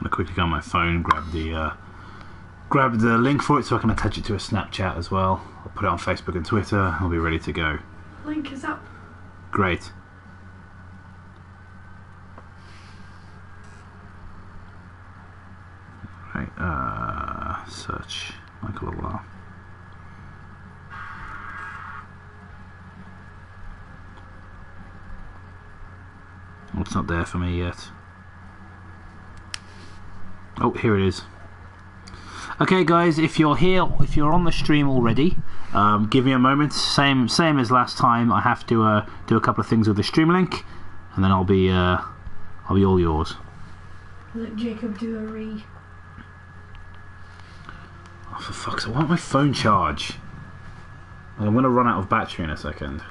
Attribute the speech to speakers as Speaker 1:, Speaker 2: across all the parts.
Speaker 1: I'm gonna quickly go on my phone, grab the link for it so I can attach it to a Snapchat as well. I'll put it on Facebook and Twitter. I'll be ready to go.
Speaker 2: Link is up.
Speaker 1: Great. Right, search Michael Allah. Well, it's not there for me yet. Oh, here it is. Okay, guys, if you're here, if you're on the stream already, give me a moment. Same as last time. I have to do a couple of things with the stream link, and then I'll be all yours.
Speaker 2: Let Jacob do a re.
Speaker 1: Oh, for fuck's sake! I want my phone charge. I'm gonna run out of battery in a second.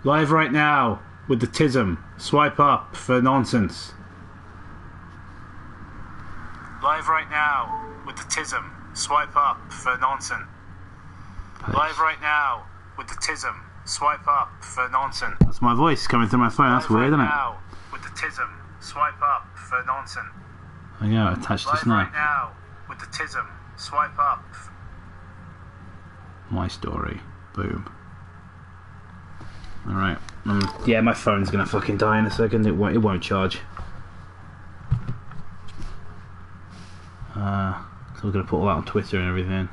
Speaker 1: Live right now with the TISM. Swipe up for nonsense. Live right now with the TISM. Swipe up for nonsense. Live right now with the TISM. Swipe up for nonsense. That's my voice coming through my phone. That's weird, isn't it? Live right now with the TISM. Swipe up for nonsense. Oh yeah, attached to Snap. Live right now with the TISM. Swipe up. My story. Boom. Alright. Yeah, my phone's gonna fucking die in a second. It won't charge. So we're gonna put all that on Twitter and everything.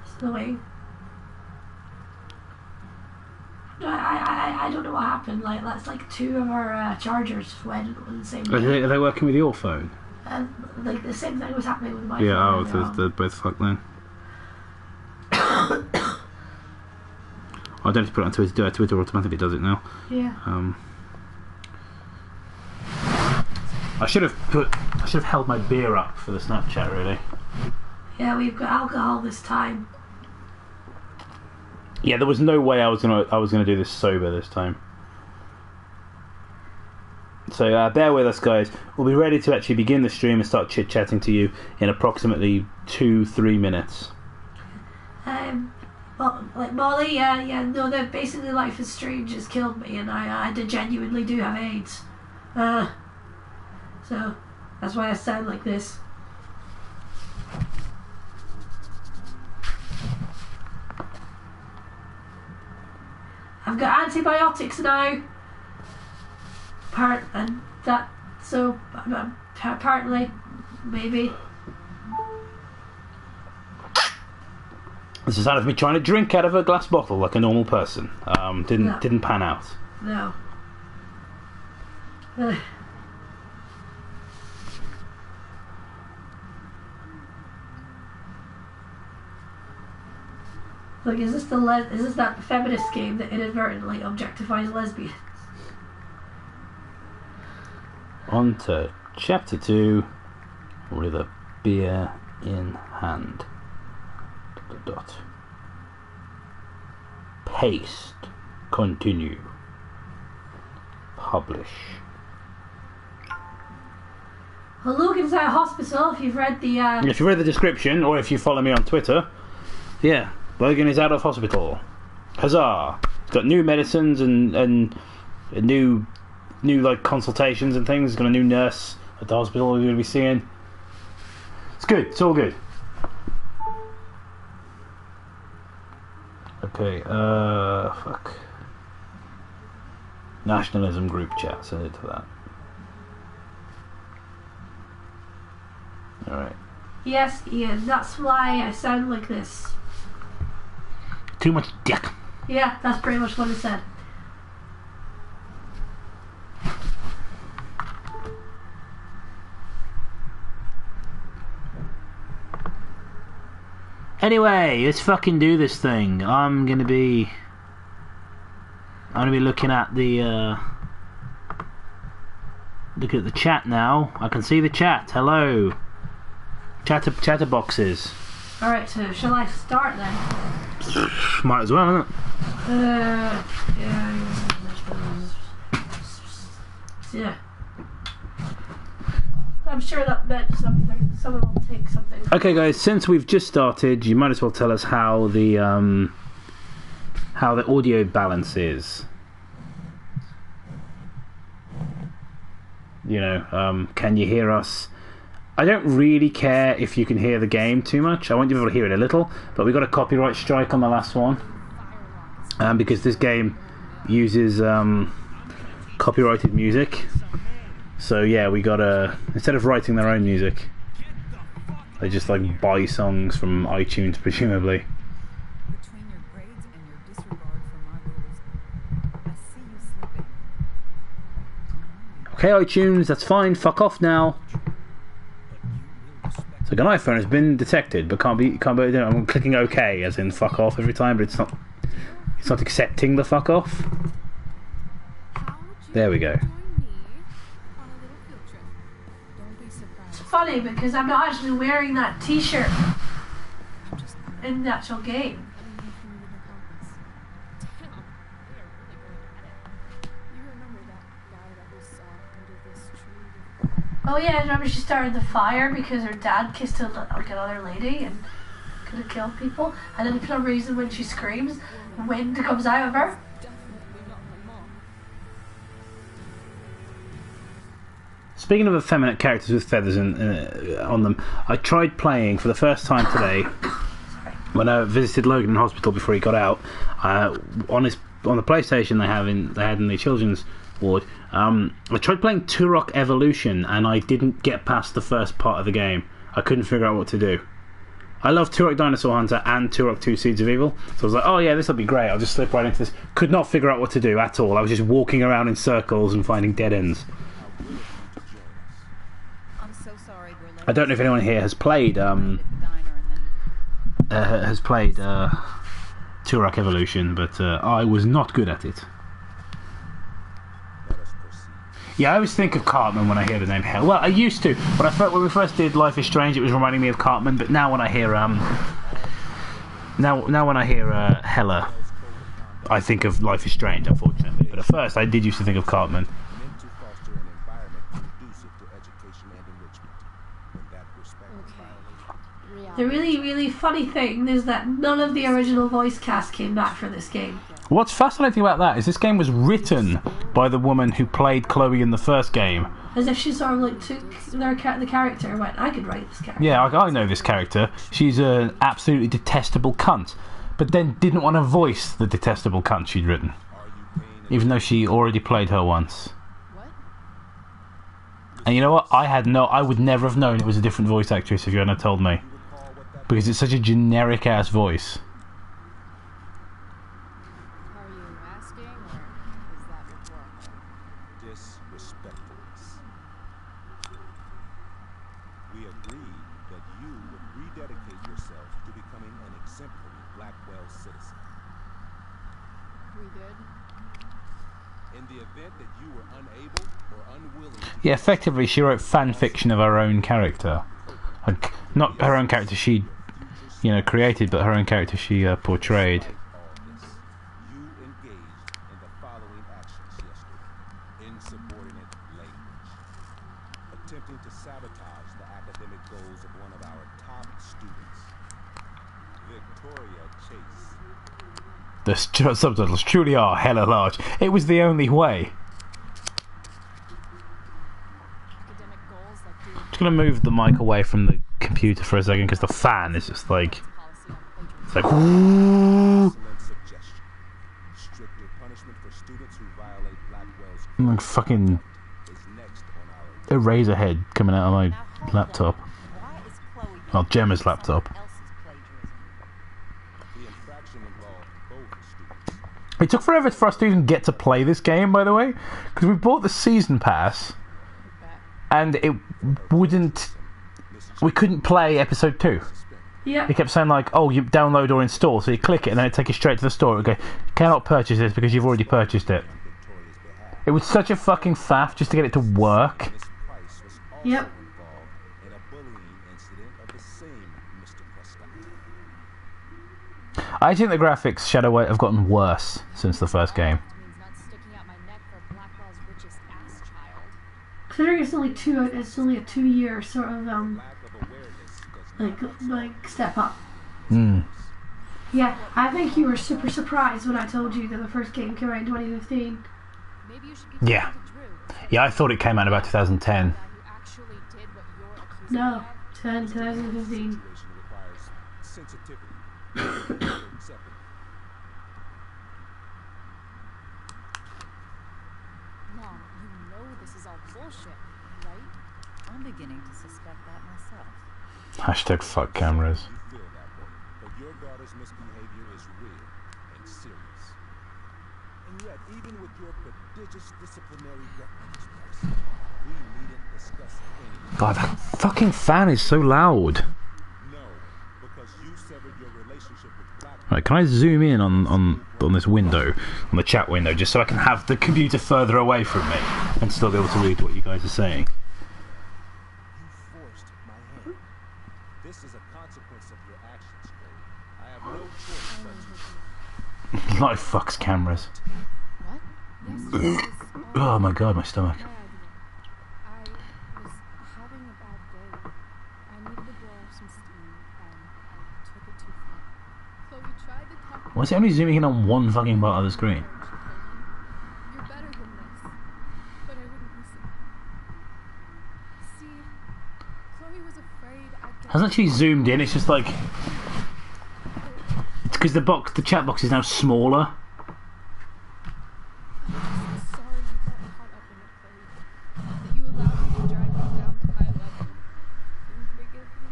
Speaker 2: It's annoying. I don't know what happened. Like that's like two of our chargers went on the same day.
Speaker 1: Are they working with your phone?
Speaker 2: Like the same thing was happening with my
Speaker 1: phone.
Speaker 2: Yeah,
Speaker 1: they're both fucked then. I don't have to put it on Twitter. Twitter automatically does it now.
Speaker 2: Yeah.
Speaker 1: I should have held my beer up for the Snapchat, really.
Speaker 2: Yeah, we've got alcohol this time.
Speaker 1: Yeah, there was no way I was gonna do this sober this time. So bear with us, guys. We'll be ready to actually begin the stream and start chit-chatting to you in approximately 2-3 minutes.
Speaker 2: Well, like Molly, no, that basically Life is Strange has killed me, and I genuinely do have AIDS. So that's why I sound like this. I've got antibiotics now. Apparently, maybe.
Speaker 1: This is out of me trying to drink out of a glass bottle like a normal person. Didn't pan out.
Speaker 2: No. Look, is this that feminist game that inadvertently objectifies lesbians?
Speaker 1: On to chapter 2 with a beer in hand. ... Paste. Continue. Publish.
Speaker 2: Well, Logan's out of hospital. If you've read the
Speaker 1: if you read the description, or if you follow me on Twitter, yeah, Logan is out of hospital. Huzzah! He's got new medicines and new like consultations and things. He's got a new nurse at the hospital we're going to be seeing. It's good. It's all good. Okay, fuck. Nationalism group chat, send it to that. Alright.
Speaker 2: Yes, Ian, that's why I sound like this.
Speaker 1: Too much dick.
Speaker 2: Yeah, that's pretty much what it said.
Speaker 1: Anyway, let's fucking do this thing. I'm gonna be looking at the chat now. I can see the chat. Hello. Chatter boxes.
Speaker 2: Alright, so shall I start then?
Speaker 1: Might as well, isn't it?
Speaker 2: Yeah. I'm sure that meant something. Someone will take something.
Speaker 1: Okay, guys. Since we've just started, you might as well tell us how the audio balance is. You know, can you hear us? I don't really care if you can hear the game too much. I want you to be able to hear it a little, but we got a copyright strike on the last one because this game uses copyrighted music. So yeah, we gotta, instead of writing their own music, they just like buy songs from iTunes, presumably.
Speaker 3: Between your grades and your disregard for my rules, I see you slipping.
Speaker 1: Okay, iTunes, that's fine. Fuck off now. So an iPhone has been detected, but can't be. I'm clicking OK, as in fuck off every time, but it's not. It's not accepting the fuck off. There we go.
Speaker 2: It's funny because I'm not actually wearing that T-shirt in the actual game. Oh yeah, I remember she started the fire because her dad kissed another lady and could have killed people. And then for some reason when she screams, wind comes out of her.
Speaker 1: Speaking of effeminate characters with feathers on them, I tried playing for the first time today when I visited Logan in hospital before he got out. On the PlayStation they had in the children's ward. I tried playing Turok Evolution and I didn't get past the first part of the game. I couldn't figure out what to do. I love Turok Dinosaur Hunter and Turok 2 Seeds of Evil, so I was like, oh yeah, this will be great, I'll just slip right into this. Could not figure out what to do at all. I was just walking around in circles and finding dead ends. I don't know if anyone here has played Turok Evolution, but I was not good at it. Yeah, I always think of Cartman when I hear the name Hell. Well, I used to. When we first did Life is Strange, it was reminding me of Cartman. But now when I hear Hella, I think of Life is Strange, unfortunately. But at first, I did used to think of Cartman.
Speaker 2: The really, really funny thing is that none of the original voice cast came back for this game.
Speaker 1: What's fascinating about that is this game was written by the woman who played Chloe in the first game.
Speaker 2: As if she sort of like took the character and went, I could write this character.
Speaker 1: Yeah, I know this character. She's an absolutely detestable cunt. But then didn't want to voice the detestable cunt she'd written. Even though she already played her once. And you know what? I would never have known it was a different voice actress if you hadn't told me. Because it's such a generic ass voice.
Speaker 3: Are you asking, or is that before?
Speaker 4: Disrespectfulness. We agreed that you would rededicate yourself to becoming an exemplary Blackwell citizen.
Speaker 3: We good?
Speaker 4: In the event that you were unable or unwilling to...
Speaker 1: Yeah, effectively she wrote fan fiction of her own character. Like, not her own character she, created, but her own character she portrayed.
Speaker 4: You engaged in the following actions yesterday. Insubordinate language. Attempting to sabotage the academic goals of one of our top students. Victoria Chase.
Speaker 1: The subtitles truly are hella large. It was the only way.
Speaker 3: Academic goals that do
Speaker 1: I'm just going to move the mic away from the computer for a second because the fan is just like... It's like... Whoo!
Speaker 4: Excellent suggestion. Stricter punishment for students who violate Blackwell's
Speaker 1: Like fucking
Speaker 4: is next on our
Speaker 1: eraser head coming out of my laptop.
Speaker 3: why is Chloe
Speaker 1: Well, Gemma's laptop.
Speaker 3: else's plagiarism?
Speaker 4: The infraction involved both students.
Speaker 1: It took forever for us to even get to play this game, by the way, because we bought the season pass and it wouldn't... We couldn't play episode 2.
Speaker 2: Yep.
Speaker 1: It kept saying like, oh, you download or install, so you click it and then it takes you straight to the store. It would go, you cannot purchase this because you've already purchased it.
Speaker 4: Victoria's behalf.
Speaker 1: It was such a fucking faff just to get it to work.
Speaker 4: Miss Price was also
Speaker 2: Yep.
Speaker 4: involved in a bullying incident of the same Mr. Prescott.
Speaker 1: I think the graphics Shadow White have gotten worse since the first game.
Speaker 3: Means not sticking out my neck for Blackwell's richest ass child.
Speaker 2: Considering it's only a 2-year sort of like step up. Yeah, I think you were super surprised when I told you that the first game came out in 2015.
Speaker 3: Maybe you should
Speaker 1: Yeah. Yeah, I thought it came out about 2010.
Speaker 2: No, 2015.
Speaker 4: Requires sensitivity.
Speaker 3: Mom, you know this is all bullshit, right?
Speaker 5: I'm beginning to suspect that myself.
Speaker 1: Hashtag fuck cameras.
Speaker 4: You feel that way, but your daughter's misbehavior is real and serious. And yet, even with your prodigious disciplinary records, Bryce, we needn't discuss anything.
Speaker 1: God, that fucking fan is so loud.
Speaker 4: No, because you severed your relationship with Black.
Speaker 1: Right, can I zoom in on this window, on the chat window, just so I can have the computer further away from me and still be able to read what you guys are saying?
Speaker 4: You forced my hand. This is a consequence of your actions, Chloe. I have no choice but to.
Speaker 1: Life fucks cameras.
Speaker 3: What? Yes,
Speaker 1: Oh my god, my stomach.
Speaker 3: I was having a bad day. I needed to blow off some steam, and I took it too far. Chloe tried to talk.
Speaker 1: Why is it only zooming in on one fucking part of the screen?
Speaker 3: You're better than this, but I wouldn't listen. See, Chloe was afraid I'd get.
Speaker 1: Hasn't actually zoomed in, it's just like... It's because the chat box is now smaller.
Speaker 3: I'm sorry you got caught up in it, Chloe. That you allowed me to drag you down to my level. Can you forgive me?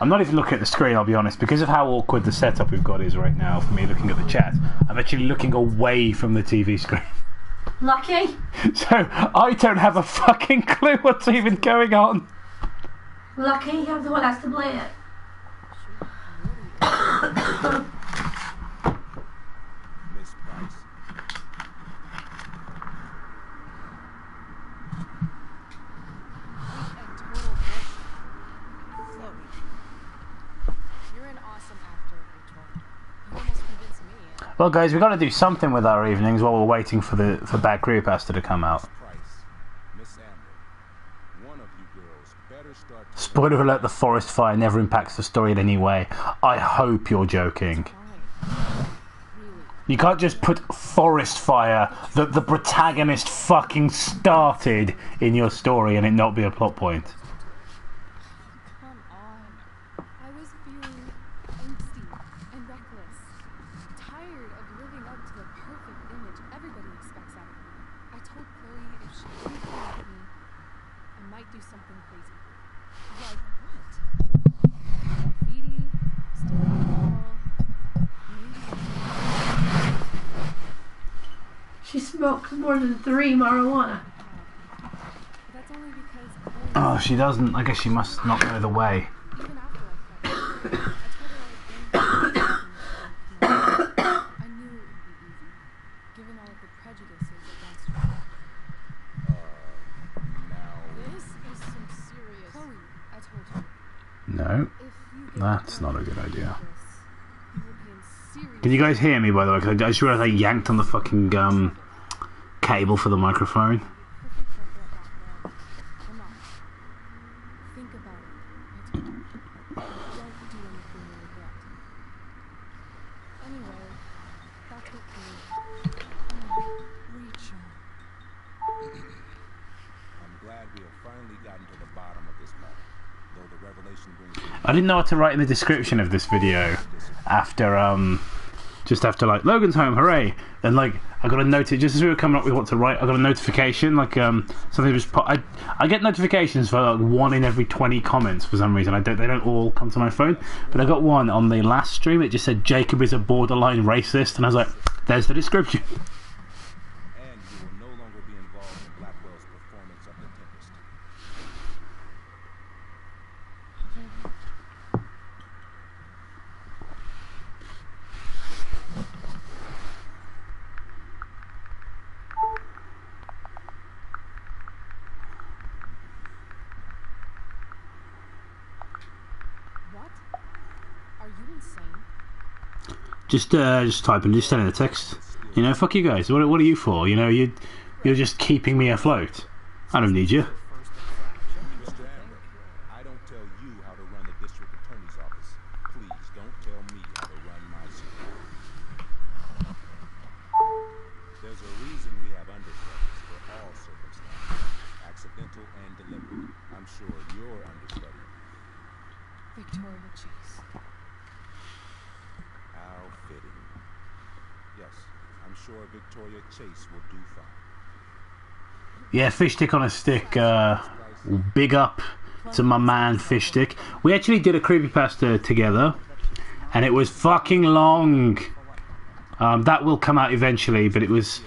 Speaker 1: I'm not even looking at the screen, I'll be honest. Because of how awkward the setup we've got is right now for me looking at the chat, I'm actually looking away from the TV screen.
Speaker 2: Lucky.
Speaker 1: So, I don't have a fucking clue what's even going on.
Speaker 2: Lucky, you're the one that has to play it.
Speaker 4: Miss Price.
Speaker 3: You're an awesome actor, Rachel. You almost convinced me.
Speaker 1: Well, guys, we've got to do something with our evenings while we're waiting for Bad Creepypasta to come out.
Speaker 4: Price. Miss Amber. One of you girls better start.
Speaker 1: Spoiler alert, the forest fire never impacts the story in any way. I hope you're joking. You can't just put forest fire that the protagonist fucking started in your story and it not be a plot point.
Speaker 3: Come on. I was feeling angsty and reckless. Tired of living up to the perfect image everybody expects out of me. I told Chloe if she didn't come out of me, I might do something crazy. Like what? Graffiti, stealing a wall,
Speaker 2: She smoked more than 3 marijuana.
Speaker 3: that's only because
Speaker 1: Oh, she doesn't. I guess she must not know the way.
Speaker 3: even after I quit, I told her I was going to I knew it would be easy, given all of the prejudices against her.
Speaker 4: Now.
Speaker 3: This is some serious. Chloe, I told you.
Speaker 1: No,
Speaker 3: If you get
Speaker 1: that's
Speaker 3: hurt
Speaker 1: not a good idea.
Speaker 3: like this, you will be in serious
Speaker 1: Can you guys hear me, by the way? Because I just realised I yanked on the fucking cable for the microphone.
Speaker 3: perfect for her at that well. Come on. Think about it. I told you. Don't do anything you regret. Anyway, that's what we Rachel.
Speaker 4: I'm glad we have finally gotten to the bottom of this matter. Though the revelation brings me
Speaker 1: I didn't know what to write in the description of this video after just after like Logan's home, hooray! And like I got a notice just as we were coming up with what to write. I got a notification like something was I get notifications for like 1 in every 20 comments for some reason. They don't all come to my phone, but I got one on the last stream. It just said Jacob is a borderline racist, and I was like, there's the description.
Speaker 4: and you will no longer be involved in Blackwell's performance of The Tempest.
Speaker 3: What? Are you insane?
Speaker 1: Just typing, just sending a text.
Speaker 4: Skill
Speaker 1: You know, fuck you guys. What are you for? You know, you're just keeping me afloat. I don't need you.
Speaker 4: Mr. Amber, I don't tell you how to run the district attorney's office. Please don't tell me how to run my school. There's a reason we have understudies for all circumstances, accidental and deliberate. I'm sure you're understudy.
Speaker 3: Victoria Chase.
Speaker 4: How fitting. Yes, I'm sure Victoria Chase will do fine.
Speaker 1: Yeah, fish stick on a stick. Big up to my man Fish Stick. We actually did a creepypasta together, and it was fucking long. That will come out eventually, but it was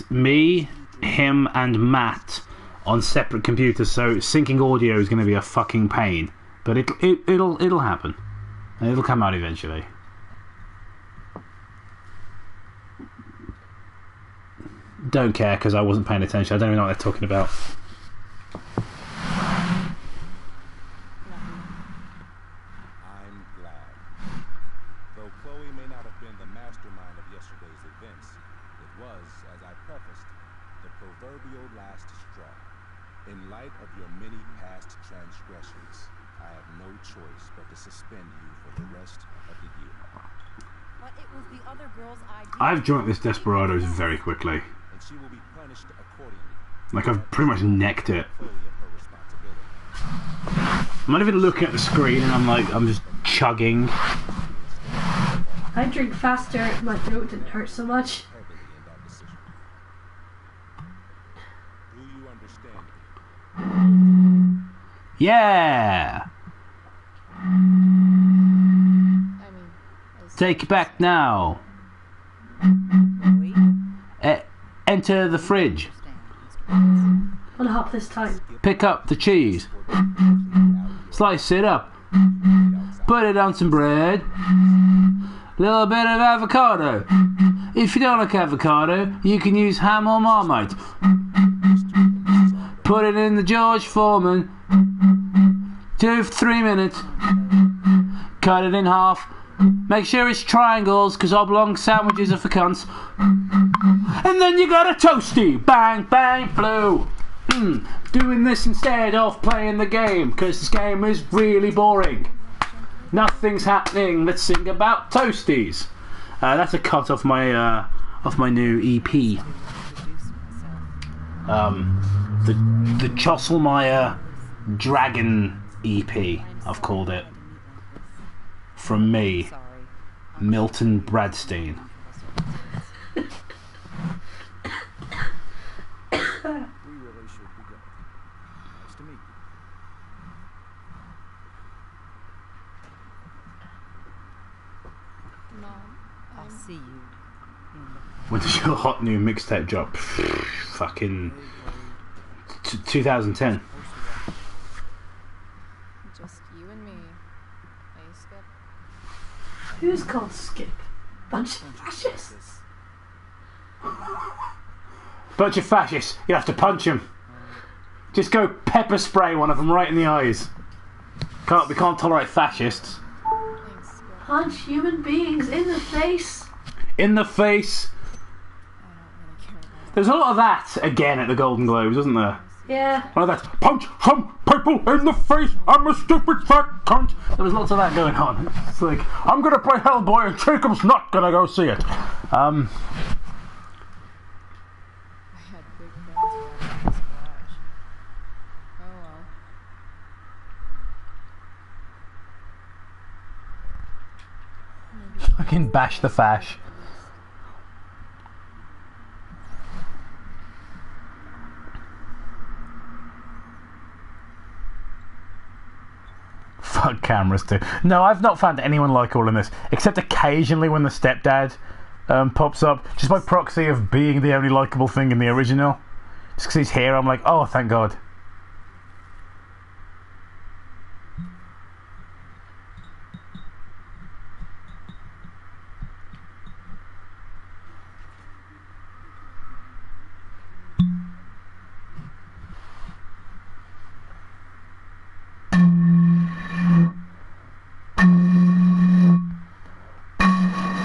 Speaker 1: me, him, and Matt on separate computers. So syncing audio is going to be a fucking pain, but it'll happen. It'll come out eventually. Don't care because I wasn't paying attention. I don't even know what they're talking about.
Speaker 4: I'm glad. Though Chloe may not have been the mastermind of yesterday's events, it was, as I prefaced, the proverbial last straw. In light of your many past transgressions, I have no choice but to suspend you for the rest of the year.
Speaker 5: But it was the other girl's idea.
Speaker 1: I've drunk this Desperados very quickly.
Speaker 4: And she will be punished accordingly.
Speaker 1: Like I've pretty much necked it.
Speaker 4: Chloe of her responsibility.
Speaker 1: I'm not even looking at the screen, and I'm just chugging.
Speaker 2: I drink faster, my throat didn't hurt so much.
Speaker 4: Heavily in that decision. Do you understand me?
Speaker 1: Yeah!
Speaker 3: I mean,
Speaker 1: Take it back now.
Speaker 5: Wait,
Speaker 1: Enter the fridge.
Speaker 2: I'm gonna hop this time.
Speaker 1: Pick up the cheese. Slice it up. Put it on some bread. Little bit of avocado. If you don't like avocado, you can use ham or Marmite. Put it in the George Foreman. 2 for 3 minutes. Cut it in half. Make sure it's triangles, because oblong sandwiches are for cunts. And then you got a toasty. Bang, bang, blue. Doing this instead of playing the game, because this game is really boring. Nothing's happening. Let's sing about toasties. That's a cut off my new EP. The Chosselmeyer Dragon EP, I've called it. From me,
Speaker 5: sorry.
Speaker 1: Milton Bradstein.
Speaker 6: We really should be going. Nice to meet you.
Speaker 3: Mom,
Speaker 5: I'll see you in the
Speaker 1: When did your hot new mixtape drop? Fucking 2010.
Speaker 3: just you and me. Hey, Skip.
Speaker 2: Who's called Skip? Bunch of fascists.
Speaker 1: Bunch of fascists. You have to punch them. Just go pepper spray one of them right in the eyes. We can't tolerate fascists.
Speaker 3: Thanks, Skip.
Speaker 2: Punch human beings in the face.
Speaker 1: In the face.
Speaker 3: I don't really care about
Speaker 1: There's a lot of that again at the Golden Globes, wasn't there?
Speaker 2: Yeah.
Speaker 1: One of that. Punch some people in the face. I'm a stupid fat cunt. There was lots of that going on. It's like, I'm gonna play Hellboy and Jacob's not gonna go see it.
Speaker 3: I had big plans for that in this garage. Oh well.
Speaker 1: Fucking bash the fash. Fuck cameras too. No, I've not found anyone likeable in this, except occasionally when the stepdad pops up, just by proxy of being the only likeable thing in the original. Just because he's here, I'm like, oh, thank God.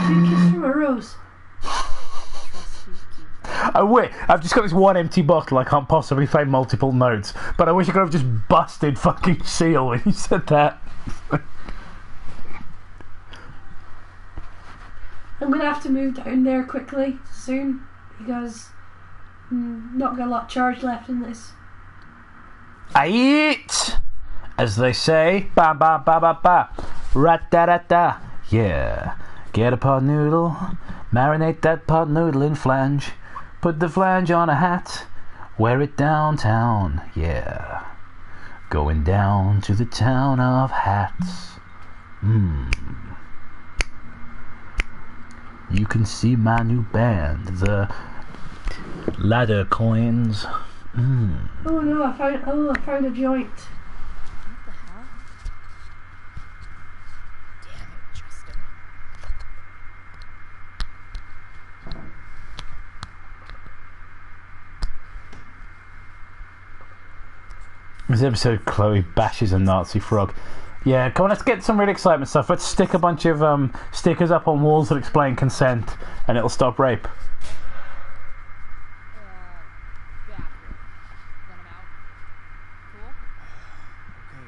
Speaker 2: Big kiss from a rose.
Speaker 1: I've just got this one empty bottle. I can't possibly play multiple notes. But I wish I could have just busted fucking Seal when you said that.
Speaker 2: I'm gonna have to move down there quickly soon because not got a lot of charge left in this.
Speaker 1: I eat, as they say. Ba ba ba ba ba. Rat da da da. Yeah. Get a pot noodle. Marinate that pot noodle in flange. Put the flange on a hat. Wear it downtown. Yeah. Going down to the town of hats. You can see my new band, the Ladder Coins.
Speaker 2: Oh no, I found a joint.
Speaker 3: What the hell? Damn it, Tristan.
Speaker 1: This episode, Chloe bashes a Nazi frog. Yeah, come on, let's get some really excitement stuff. Let's stick a bunch of stickers up on walls that explain consent, and it'll stop rape.
Speaker 3: Bathroom. Let him out. Cool?
Speaker 6: Okay,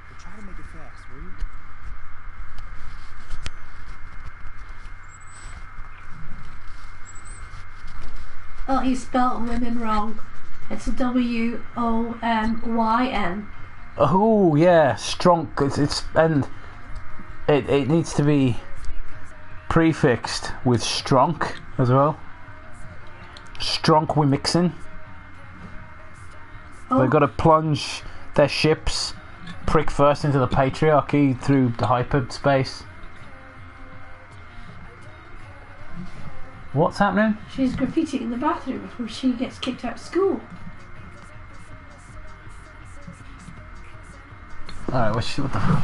Speaker 6: but try to make it fast, will you?
Speaker 2: Oh, he spelled women wrong. It's W-O-M-Y-N.
Speaker 1: Oh yeah, strong. And it needs to be prefixed with stronk as well. Stronk we mixing.
Speaker 2: Oh.
Speaker 1: They've got to plunge their ships prick first into the patriarchy through the hyperspace. What's happening?
Speaker 2: She's graffitiing in the bathroom before she gets kicked out of school.
Speaker 1: Alright, what the fuck?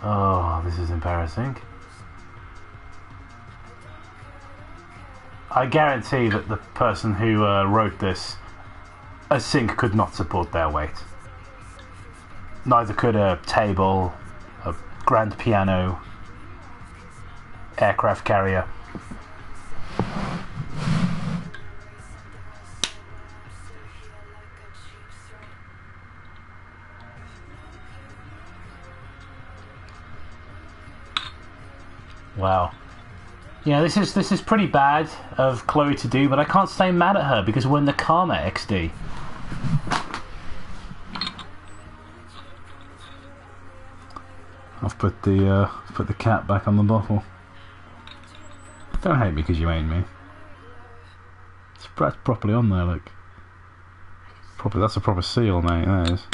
Speaker 1: Oh, this is embarrassing. I guarantee that the person who wrote this, a sink could not support their weight. Neither could a table, a grand piano, aircraft carrier. Wow. Yeah, this is pretty bad of Chloe to do, but I can't stay mad at her because we're in the Karma XD. I've put the cap back on the bottle. Don't hate me because you ain't me. It's properly on there, look. That's a proper seal, mate. That is.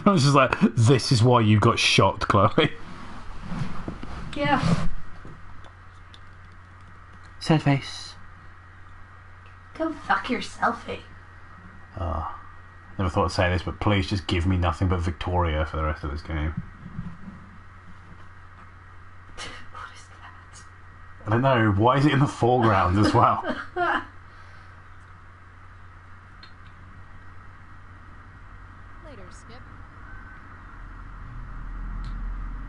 Speaker 1: I was just like, this is why you got shot, Chloe.
Speaker 2: Yeah.
Speaker 1: Sad face.
Speaker 2: Go fuck yourself, eh?
Speaker 1: Oh, never thought I'd say this, but please just give me nothing but Victoria for the rest of this game.
Speaker 2: What is that?
Speaker 1: I don't know, why is it in the foreground as well?
Speaker 3: Later, Skip.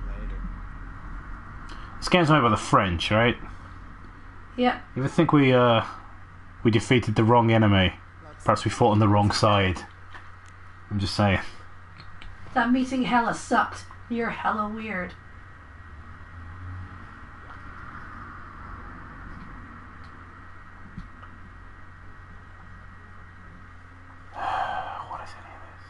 Speaker 6: Later.
Speaker 1: This game's made by the French, right?
Speaker 2: Yeah.
Speaker 1: You ever think we defeated the wrong enemy? Perhaps we fought on the wrong side. I'm just saying.
Speaker 2: That meeting hella sucked. You're hella weird.
Speaker 1: What is any of this?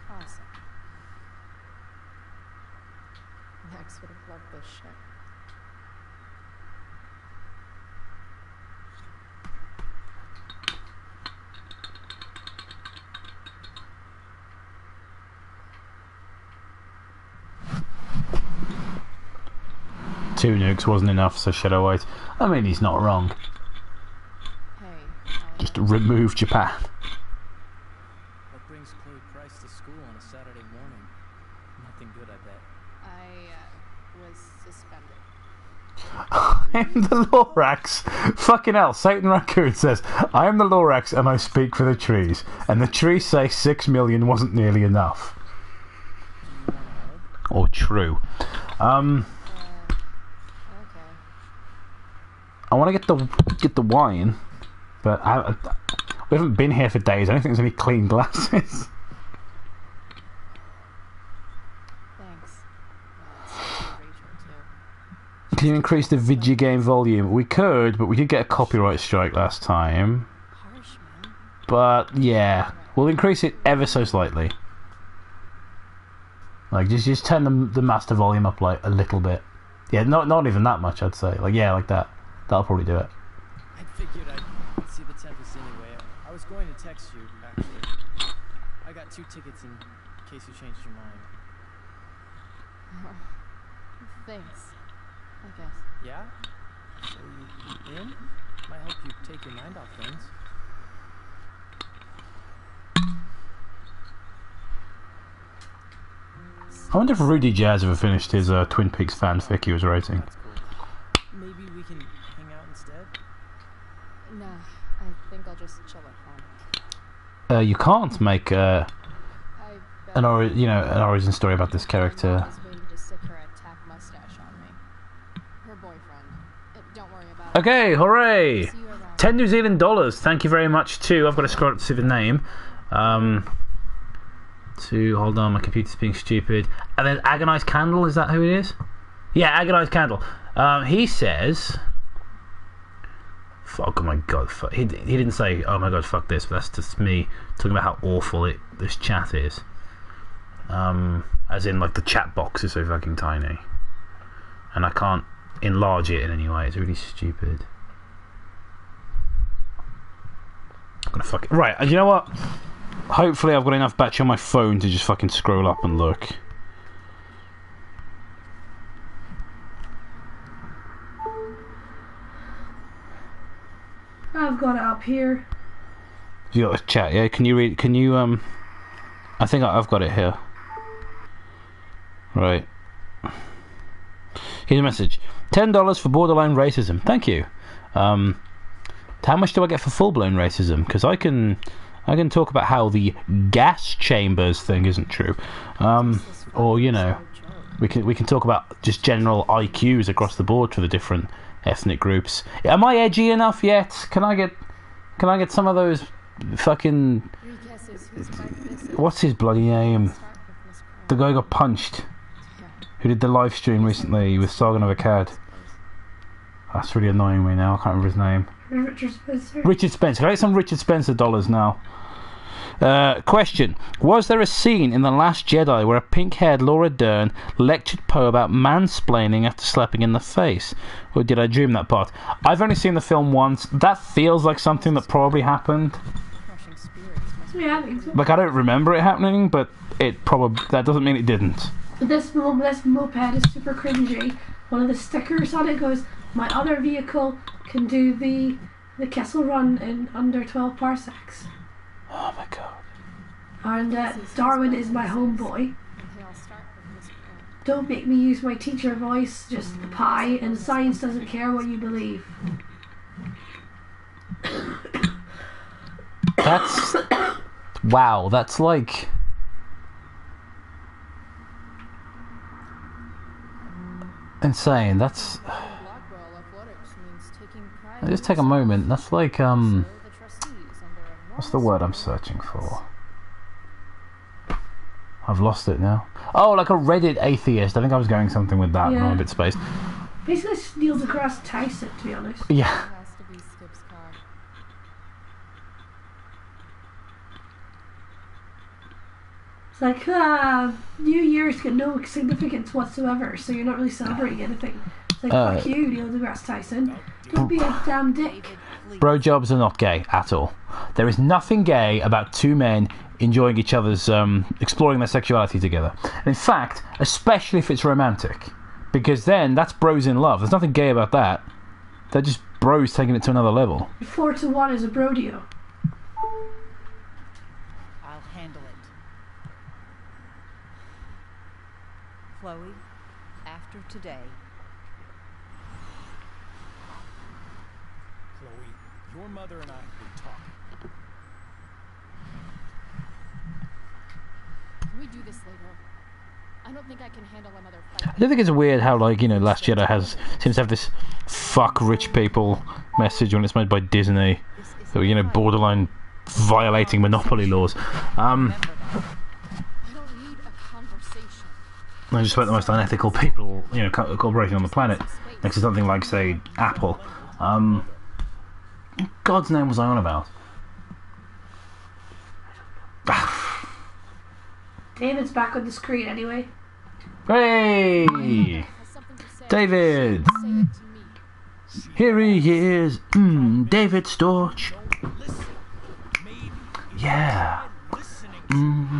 Speaker 3: Awesome. Max would have loved this shit.
Speaker 1: Two nukes wasn't enough, so Shadow White. I mean, he's not wrong.
Speaker 3: Hey,
Speaker 1: Just remove Japan.
Speaker 6: What brings
Speaker 1: I'm the Lorax. Fucking hell, Satan Raccoon says, I am the Lorax and I speak for the trees. And the trees say 6 million wasn't nearly enough. Or true.
Speaker 3: Okay.
Speaker 1: I want to get the wine, but we haven't been here for days. I don't think there's any clean glasses.
Speaker 3: Thanks. Rachel, too.
Speaker 1: Can you increase the video game volume? We could, but we did get a copyright strike last time.
Speaker 3: Harsh, man.
Speaker 1: But yeah, we'll increase it ever so slightly. Like just turn the master volume up like a little bit. Yeah, not even that much, I'd say. Like yeah, like that. That'll probably do it.
Speaker 6: I figured I'd see the Tempest anyway. I was going to text you, actually. I got 2 tickets in case you changed your mind.
Speaker 3: Thanks. I guess.
Speaker 6: Yeah? So you in? Might help you take your mind off things.
Speaker 1: I wonder if Rudy Jazz ever finished his Twin Peaks fanfic he was writing.
Speaker 6: That's cool. Maybe we can hang out instead?
Speaker 3: Nah, I think I'll just chill at home.
Speaker 1: You can't make
Speaker 3: I bet
Speaker 1: an origin story about this character.
Speaker 3: is waiting to stick her attack mustache on me. Her boyfriend. Don't worry about
Speaker 1: Okay, hooray!
Speaker 3: it. See you around.
Speaker 1: 10 New Zealand dollars. Thank you very much too. I've got to scroll up to see the name. Hold on, my computer's being stupid. And then Agonized Candle, is that who it is? Yeah, Agonized Candle. He says, fuck, oh my god, fuck. He didn't say, oh my god, fuck this, but that's just me talking about how awful this chat is. As in, like, the chat box is so fucking tiny. And I can't enlarge it in any way, it's really stupid. I'm gonna fuck it. Right, and you know what? Hopefully I've got enough battery on my phone to just fucking scroll up and look.
Speaker 2: I've got it up here.
Speaker 1: You got a chat, yeah? Can you read? Can you I think I've got it here. Right. Here's a message. $10 for borderline racism. Thank you. How much do I get for full-blown racism? Because I can talk about how the gas chambers thing isn't true. Or you know, we can talk about just general IQs across the board for the different ethnic groups. Am I edgy enough yet? Can I get some of those fucking,
Speaker 3: Three guesses who's quite busy.
Speaker 1: what's his bloody name?
Speaker 3: Start with Miss Brown.
Speaker 1: The guy who got punched,
Speaker 3: Yeah.
Speaker 1: who did the live stream recently with Sargon of Akkad. That's really annoying me now. I can't remember his name.
Speaker 2: Richard Spencer.
Speaker 1: Richard Spencer. Can I get some Richard Spencer dollars now? Question. Was there a scene in The Last Jedi where a pink-haired Laura Dern lectured Poe about mansplaining after slapping in the face? Or did I dream that part? I've only seen the film once. That feels like something that probably happened.
Speaker 3: Crushing spirits must
Speaker 2: Yeah, I think so.
Speaker 1: Like, I don't remember it happening, but it probably... That doesn't mean it didn't.
Speaker 2: This moped is super cringy. One of the stickers on it goes, "My other vehicle can do the Kessel Run in under 12 parsecs."
Speaker 1: Oh my god.
Speaker 2: And Darwin is my homeboy.
Speaker 3: and they all start with Miss Brown.
Speaker 2: Don't make me use my teacher voice, just pie, and science doesn't care what you believe.
Speaker 1: That's... Wow, that's like... insane. That's...
Speaker 3: Blackwell Athletics means taking pride
Speaker 1: Just take a moment. That's like,
Speaker 3: So the trustees under
Speaker 1: what's the word I'm searching for? I've lost it now. Oh, like a Reddit atheist. I think I was going something with that.
Speaker 2: Yeah.
Speaker 1: I'm a bit spaced.
Speaker 2: Basically, Neil deGrasse Tyson, to be honest.
Speaker 1: Yeah.
Speaker 3: has to be Skip's car.
Speaker 2: It's like, New Year's got no significance whatsoever, so you're not really celebrating anything. It's like, fuck you, Neil deGrasse Tyson. Don't be a damn dick.
Speaker 1: Bro jobs are not gay at all. There is nothing gay about two men enjoying each other's, exploring their sexuality together. And in fact, especially if it's romantic. Because then, that's bros in love. There's nothing gay about that. They're just bros taking it to another level.
Speaker 2: 4-1 is a brodio.
Speaker 5: I'll handle it. Chloe, after today,
Speaker 4: Chloe, your mother and I have been talking.
Speaker 3: Can we do this later? I don't think I can handle another fight.
Speaker 1: I don't think it's weird how, like, you know, Last Jedi seems to have this fuck rich people message when it's made by Disney. So, you know, borderline violating monopoly laws.
Speaker 3: I don't need a conversation.
Speaker 1: They're just about the most unethical people, you know, corporation on the planet. Next to something like, say, Apple. God's name was I on about?
Speaker 2: David's back on the screen anyway.
Speaker 1: Hey!
Speaker 3: Has something to say.
Speaker 1: David!
Speaker 3: Say it to me.
Speaker 1: Here he is, David Storch. Yeah.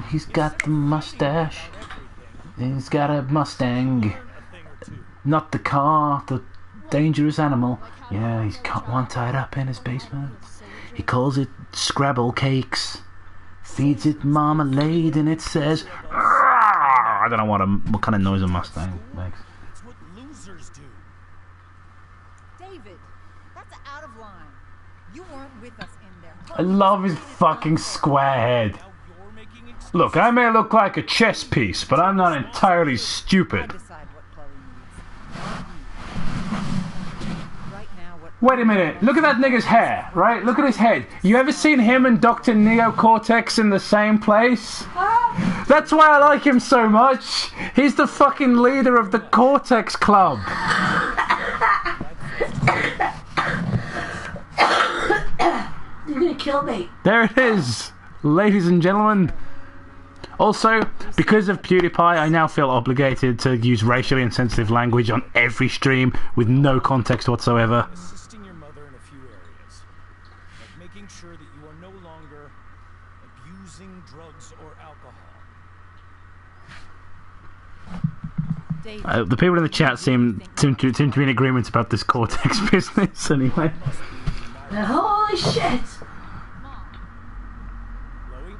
Speaker 1: He's got the mustache. He's got a Mustang. Not the car, the dangerous animal. Yeah, he's got one tied up in his basement. He calls it Scrabble Cakes. Feeds it marmalade and it says, "Argh!" I don't know what kind of noise a Mustang makes.
Speaker 4: It's what losers do.
Speaker 5: David, that's out of line. You weren't with us in there.
Speaker 1: I love his fucking square head.
Speaker 4: Now you're making excuses.
Speaker 1: Look, I may look like a chess piece, but I'm not entirely stupid.
Speaker 5: Decide what Chloe needs. Right now, what
Speaker 1: Wait a minute, look at that nigga's hair, right? Look at his head. You ever seen him and Dr. Neocortex in the same place? That's why I like him so much. He's the fucking leader of the Cortex Club.
Speaker 2: You're gonna kill me.
Speaker 1: There it is, ladies and gentlemen. Also, because of PewDiePie, I now feel obligated to use racially insensitive language on every stream with no context whatsoever.
Speaker 4: Assisting your mother in a few areas, like making sure that you are no longer abusing drugs or alcohol.
Speaker 5: David,
Speaker 1: The people in the chat seem to be in agreement about this Cortex business anyway.
Speaker 2: Holy shit!
Speaker 4: Chloe,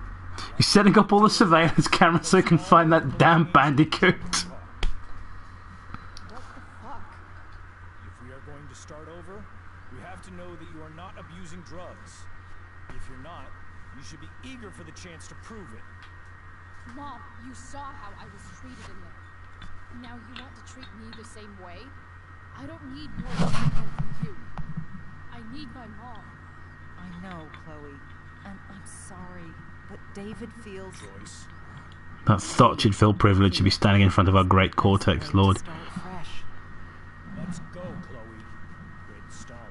Speaker 1: He's setting up all the surveillance cameras so he can find that damn bandicoot.
Speaker 3: What the fuck?
Speaker 4: if we are going to start over, we have to know that you are not abusing drugs. If you're not, you should be eager for the chance to prove it.
Speaker 3: Mom, you saw how I was treated in there. Now you want to treat me the same way? I don't need more treatment from you. I need my mom.
Speaker 5: I know, Chloe, and I'm sorry, but David feels
Speaker 4: Joyce,
Speaker 1: That thought should feel privileged to be standing in front of our great Cortex Lord.
Speaker 5: Start fresh.
Speaker 4: let's go, Chloe. Quit stalling.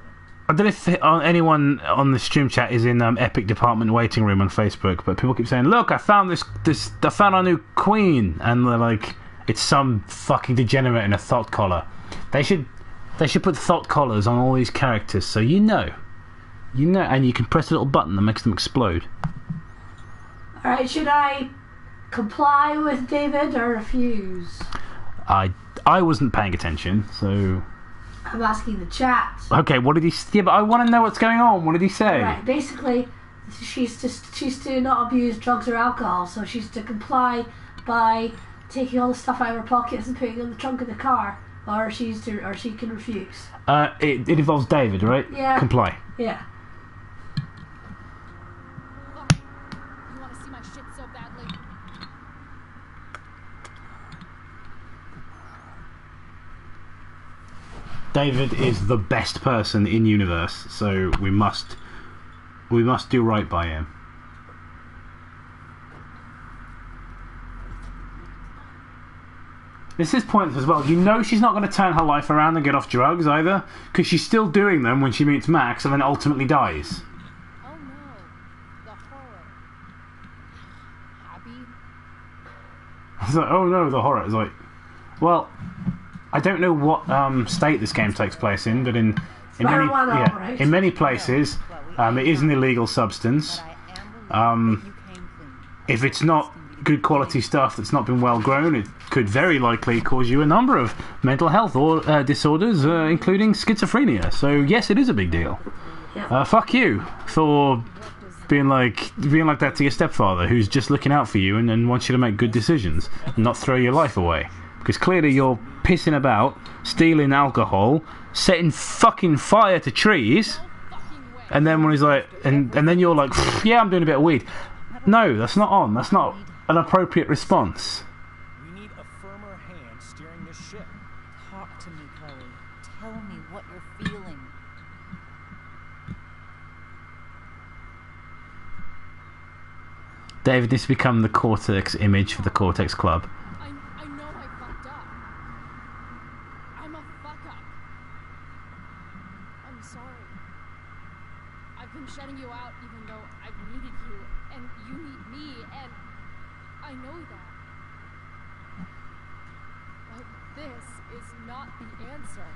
Speaker 1: I don't know if anyone on the stream chat is in Epic Department waiting room on Facebook, but people keep saying, "Look, I found I found our new queen," and they're like, it's some fucking degenerate in a thought collar. They should put thought collars on all these characters, so you know, and you can press a little button that makes them explode.
Speaker 2: Alright, should I comply with David or refuse?
Speaker 1: I wasn't paying attention, so
Speaker 2: I'm asking the chat.
Speaker 1: okay. What did he? Yeah, but I want to know what's going on. What did he say?
Speaker 2: Right, basically, she's to not abuse drugs or alcohol, so she's to comply by taking all the stuff out of her pockets and putting it in the trunk of the car, or she can refuse.
Speaker 1: It involves David, right?
Speaker 2: Yeah.
Speaker 1: Comply.
Speaker 2: Yeah.
Speaker 3: Fuck. You want to see my shit so badly?
Speaker 1: David is the best person in universe, so we must do right by him. This is pointless as well. You know she's not going to turn her life around and get off drugs either, because she's still doing them when she meets Max and then ultimately dies.
Speaker 3: Oh no. The horror. Abby?
Speaker 1: It's like, oh no, the horror. It's like, well, I don't know what state this game takes place in, but in many
Speaker 2: Marijuana, right?
Speaker 1: in many places, it is an illegal substance. If it's not good quality stuff that's not been well grown, it could very likely cause you a number of mental health or disorders, including schizophrenia. So yes, it is a big deal.
Speaker 2: Yeah.
Speaker 1: Fuck you for being like that to your stepfather, who's just looking out for you and wants you to make good decisions and not throw your life away. Because clearly you're pissing about, stealing alcohol, setting fucking fire to trees. And then when he's like, and then you're like, yeah, I'm doing a bit of weed. No, that's not on. That's not an appropriate response.
Speaker 7: We need a firmer hand steering this ship.
Speaker 5: Talk to me, Chloe. Tell me what you're feeling.
Speaker 1: David needs to become the Cortex image for the Cortex Club.
Speaker 3: I know I fucked up. I'm a fuck up. I'm sorry. I've been shutting you out even though I've needed you, and you need me, and I know that. But this is not the answer.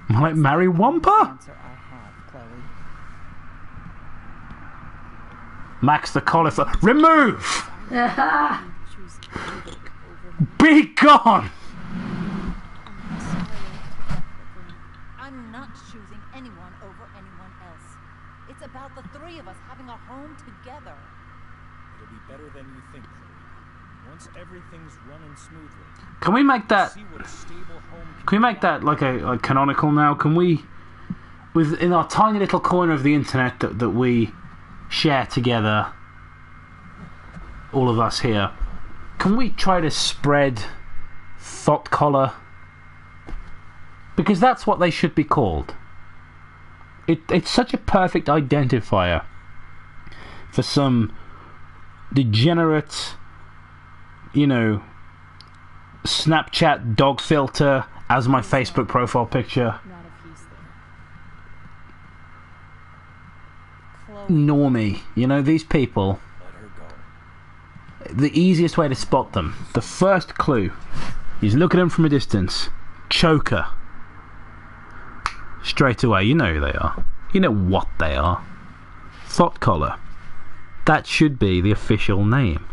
Speaker 1: Might marry Wampa?
Speaker 5: Answer I have, Chloe.
Speaker 1: Max the cauliflower. Remove!
Speaker 3: Choose David over
Speaker 1: Be gone!
Speaker 3: I'm sorry I took that from you.
Speaker 5: I'm not choosing anyone over anyone else. It's about the three of us having a home together.
Speaker 7: It'll be better than you think, Chloe. Once everything's running smoothly,
Speaker 1: Can we make that?
Speaker 7: see what a stable home
Speaker 1: Can we make that like a canonical now? Can we, within our tiny little corner of the internet that we share together, all of us here, can we try to spread thought collar? Because that's what they should be called. It's such a perfect identifier for some degenerate, you know, Snapchat dog filter as my Facebook profile picture.
Speaker 3: Not if he's there.
Speaker 5: Chloe,
Speaker 1: Normie, you know, these people.
Speaker 7: let her go.
Speaker 1: The easiest way to spot them, the first clue, is look at them from a distance. Choker. Straight away, you know who they are. You know what they are. Thought collar. That should be the official name.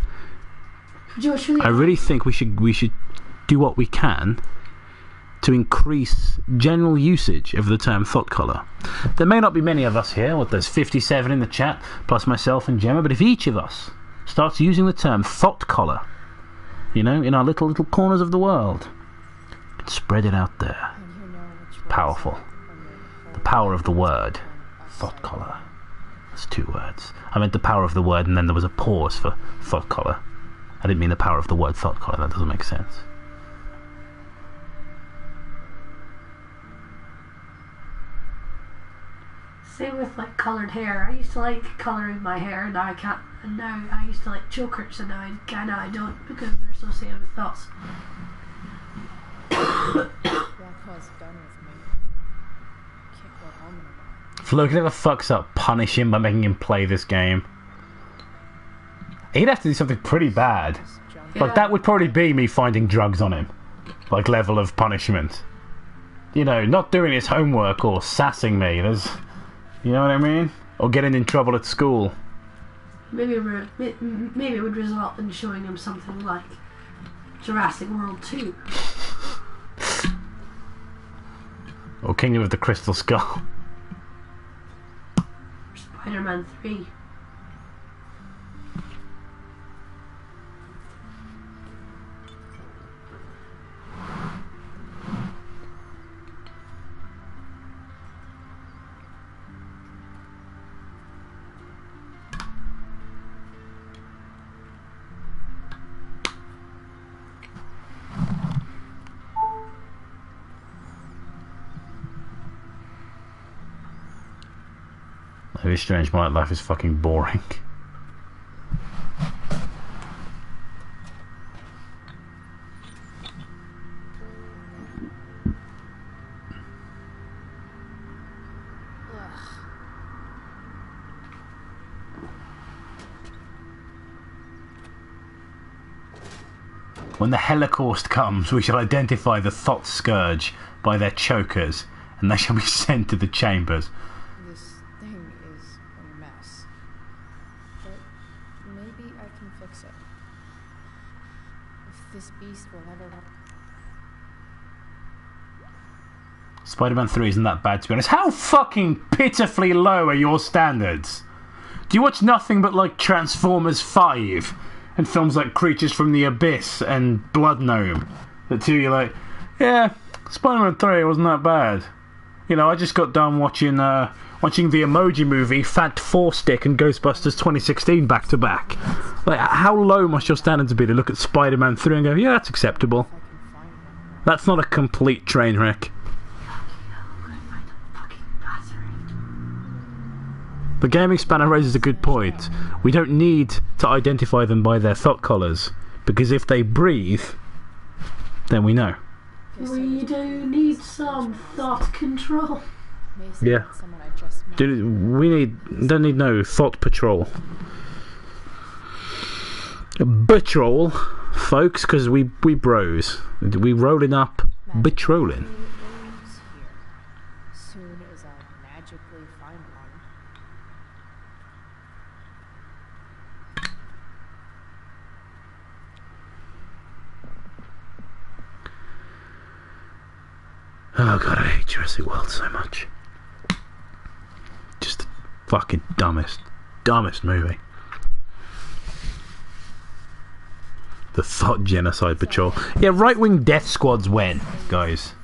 Speaker 2: Josh,
Speaker 1: I really think we should do what we can to increase general usage of the term thought collar. There may not be many of us here. There's 57 in the chat, plus myself and Gemma. But if each of us starts using the term thought collar, you know, in our little corners of the world, spread it out there.
Speaker 3: And you know which
Speaker 1: Powerful. The power of the word thought collar. That's 2 words. I meant the power of the word, and then there was a pause for thought collar. I didn't mean the power of the word thought collar. That doesn't make sense.
Speaker 2: Same with like coloured hair. I used to like colouring my hair, and now I can't. And now I used to like chokers, and now I don't because they're associated with thoughts.
Speaker 3: Grandpa's done with me. Can't go home in a while.
Speaker 1: If Logan ever fucks up, punish him by making him play this game. He'd have to do something pretty bad. Like, that would probably be me finding drugs on him. Like, level of punishment. You know, not doing his homework or sassing me. There's... You know what I mean? Or getting in trouble at school.
Speaker 2: Maybe it would result in showing him something like Jurassic World 2.
Speaker 1: Or Kingdom of the Crystal Skull.
Speaker 2: Spider-Man 3.
Speaker 1: Maybe strange, my life is fucking boring. When the Holocaust comes, we shall identify the thought scourge by their chokers, and they shall be sent to the chambers.
Speaker 3: This thing is a mess. But maybe I can fix it. If this beast will ever...
Speaker 1: Spider-Man 3 isn't that bad, to be honest. How fucking pitifully low are your standards? Do you watch nothing but, like, Transformers 5 and films like Creatures from the Abyss and Blood Gnome? The two, you're like, yeah, Spider-Man 3 wasn't that bad. You know, I just got done watching watching the Emoji Movie, Fat Four Stick, and Ghostbusters 2016 back to back. Like, how low must your standards be to look at Spider-Man 3 and go, yeah, that's acceptable? That's not a complete train wreck. The Gaming Spanner raises a good point. We don't need to identify them by their thought collars, because if they breathe, then we know.
Speaker 2: We do need some thought control.
Speaker 1: Yeah. Don't need no thought patrol. Patrol, folks, because we bros. We rolling up, patrolling.
Speaker 3: Soon as I magically find one.
Speaker 1: Oh god, I hate Jurassic World so much. Just the fucking dumbest movie. The Thought Genocide Patrol. Yeah, right-wing death squads when, guys?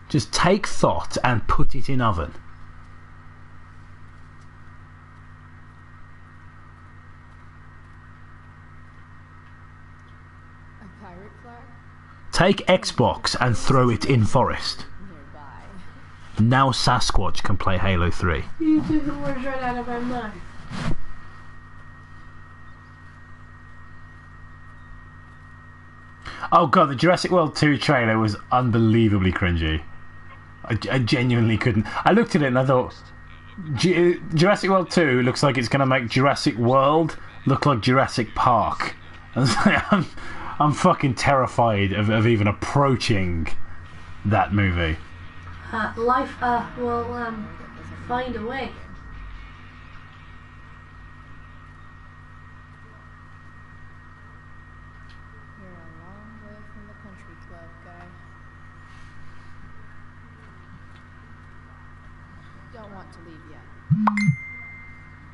Speaker 1: Just take thought and put it in oven.
Speaker 3: A pirate flag?
Speaker 1: Take Xbox and throw it in forest.
Speaker 3: Nearby.
Speaker 1: Now Sasquatch can play Halo 3.
Speaker 2: You took the words right out of my mouth.
Speaker 1: Oh god, the Jurassic World 2 trailer was unbelievably cringy. I genuinely couldn't. I looked at it and I thought, Jurassic World 2 looks like it's going to make Jurassic World look like Jurassic Park. I'm fucking terrified of even approaching that movie.
Speaker 2: Life will find a way.
Speaker 3: You're a long way from the country club, guy. Don't want to leave yet.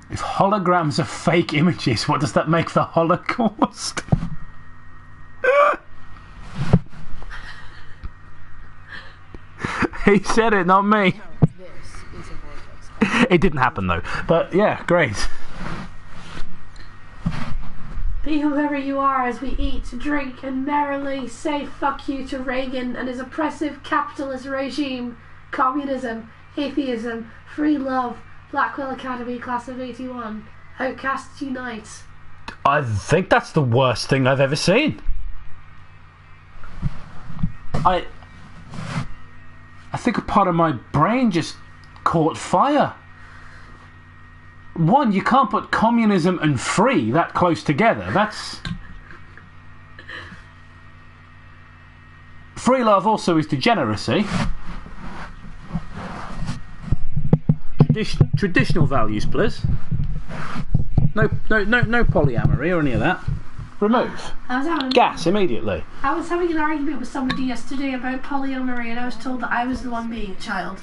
Speaker 1: If holograms are fake images, what does that make the Holocaust? He said it, not me.
Speaker 3: This is a vortex.
Speaker 1: It didn't happen though. But yeah, great.
Speaker 2: Be whoever you are as we eat, drink, and merrily say fuck you to Reagan and his oppressive capitalist regime, communism, atheism, free love, Blackwell Academy Class of 81, Outcasts Unite.
Speaker 1: I think that's the worst thing I've ever seen. I think a part of my brain just caught fire. One, you can't put communism and free that close together. That's... Free love also is degeneracy. Traditional values, please. No polyamory or any of that. Remove. Gas immediately.
Speaker 2: I was having an argument with somebody yesterday about polyamory, and I was told that I was the one being a child.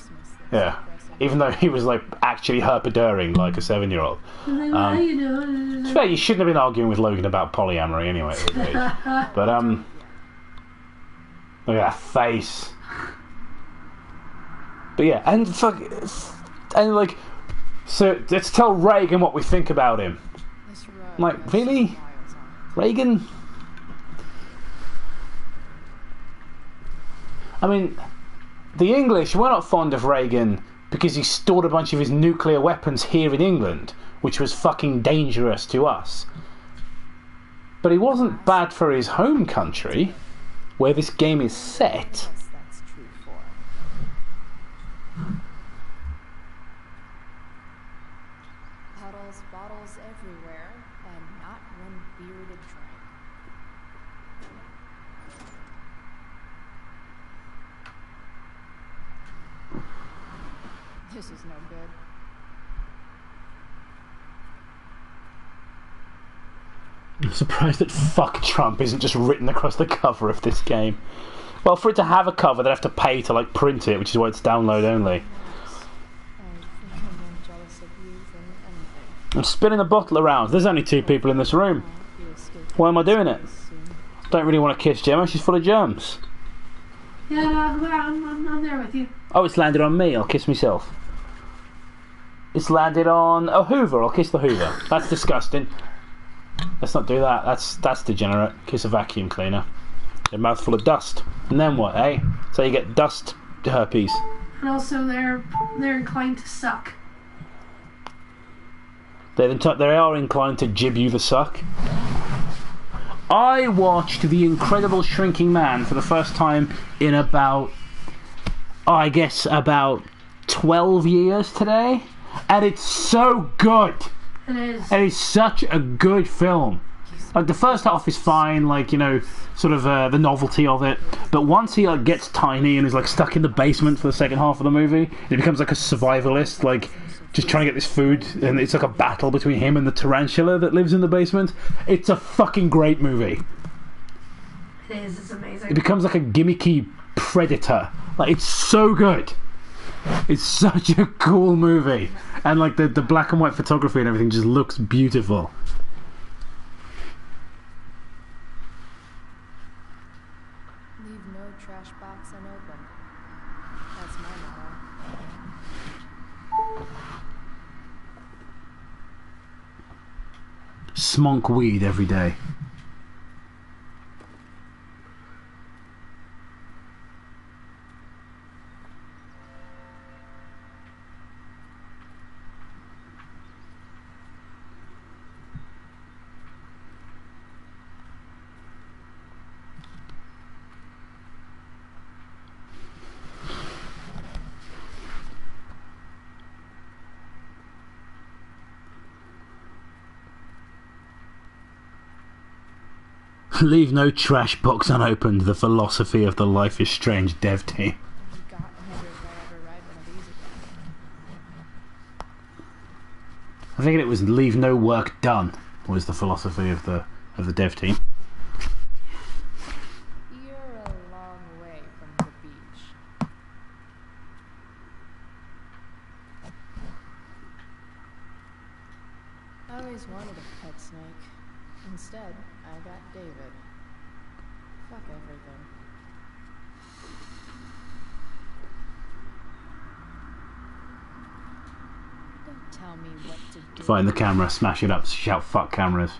Speaker 1: Yeah. Even though he was like actually herpaduring like a 7-year-old.
Speaker 2: And they were, you know.
Speaker 1: It's fair, you shouldn't have been arguing with Logan about polyamory anyway at his age. But look at that face. But yeah, and like, so let's tell Reagan what we think about him. Like, really? Reagan? I mean, the English were not fond of Reagan because he stored a bunch of his nuclear weapons here in England, which was fucking dangerous to us. But he wasn't bad for his home country, where this game is set.
Speaker 3: That's true for. Bottles everywhere, and not one bearded drink. This is no good.
Speaker 1: I'm surprised that fuck Trump isn't just written across the cover of this game. Well, for it to have a cover, they'd have to pay to like print it, which is why it's download only. I'm spinning the bottle around. There's only 2 people in this room. Why am I doing it? Don't really want to kiss Gemma. She's full of germs.
Speaker 2: Yeah, no, I'm there with you.
Speaker 1: Oh, it's landed on me. I'll kiss myself. It's landed on a Hoover. I'll kiss the Hoover. That's disgusting. Let's not do that. That's degenerate. Kiss a vacuum cleaner. A mouthful of dust. And then what, eh? So you get dust herpes.
Speaker 2: And also, they're inclined to suck.
Speaker 1: They are inclined to jib you the suck. I watched The Incredible Shrinking Man for the first time in about 12 years today. And it's so good.
Speaker 2: It is.
Speaker 1: And it's such a good film. Like, the first half is fine, like, you know, sort of the novelty of it. But once he like gets tiny and is like stuck in the basement for the second half of the movie, it becomes like a survivalist, like just trying to get this food, and it's like a battle between him and the tarantula that lives in the basement. It's a fucking great movie.
Speaker 2: It is. It's amazing.
Speaker 1: It becomes like a gimmicky predator. Like, it's so good. It's such a cool movie, and like the black and white photography and everything just looks beautiful.
Speaker 3: Leave no trash box unopened. That's my motto.
Speaker 1: Smonk weed every day. Leave no trash box unopened, the philosophy of the Life is Strange dev team.
Speaker 3: You got wondering if I'll ever ride one of these again.
Speaker 1: I think it was leave no work done was the philosophy of the dev team.
Speaker 3: You're a long way from the beach. I always wanted a pet snake. Instead, I got David. Fuck everything. Don't tell me what to do.
Speaker 1: Find the camera, smash it up, shout fuck cameras.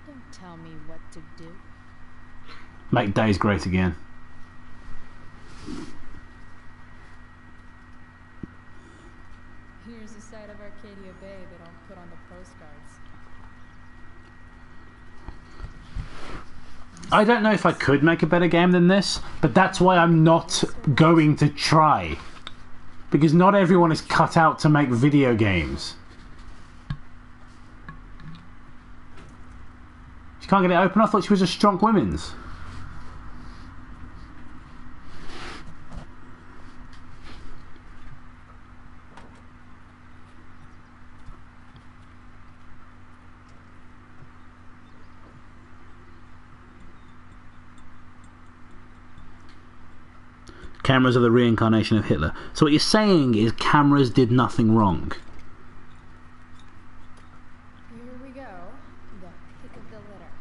Speaker 3: Don't tell me what to do.
Speaker 1: Make days great again.
Speaker 3: Here's a side of Arcadia Bay they don't put on the postcards.
Speaker 1: I don't know if I could make a better game than this, but that's why I'm not going to try. Because not everyone is cut out to make video games. She can't get it open? I thought she was a strong women's. Cameras are the reincarnation of Hitler. So what you're saying is cameras did nothing wrong.
Speaker 3: Here we go. The pick of the litter.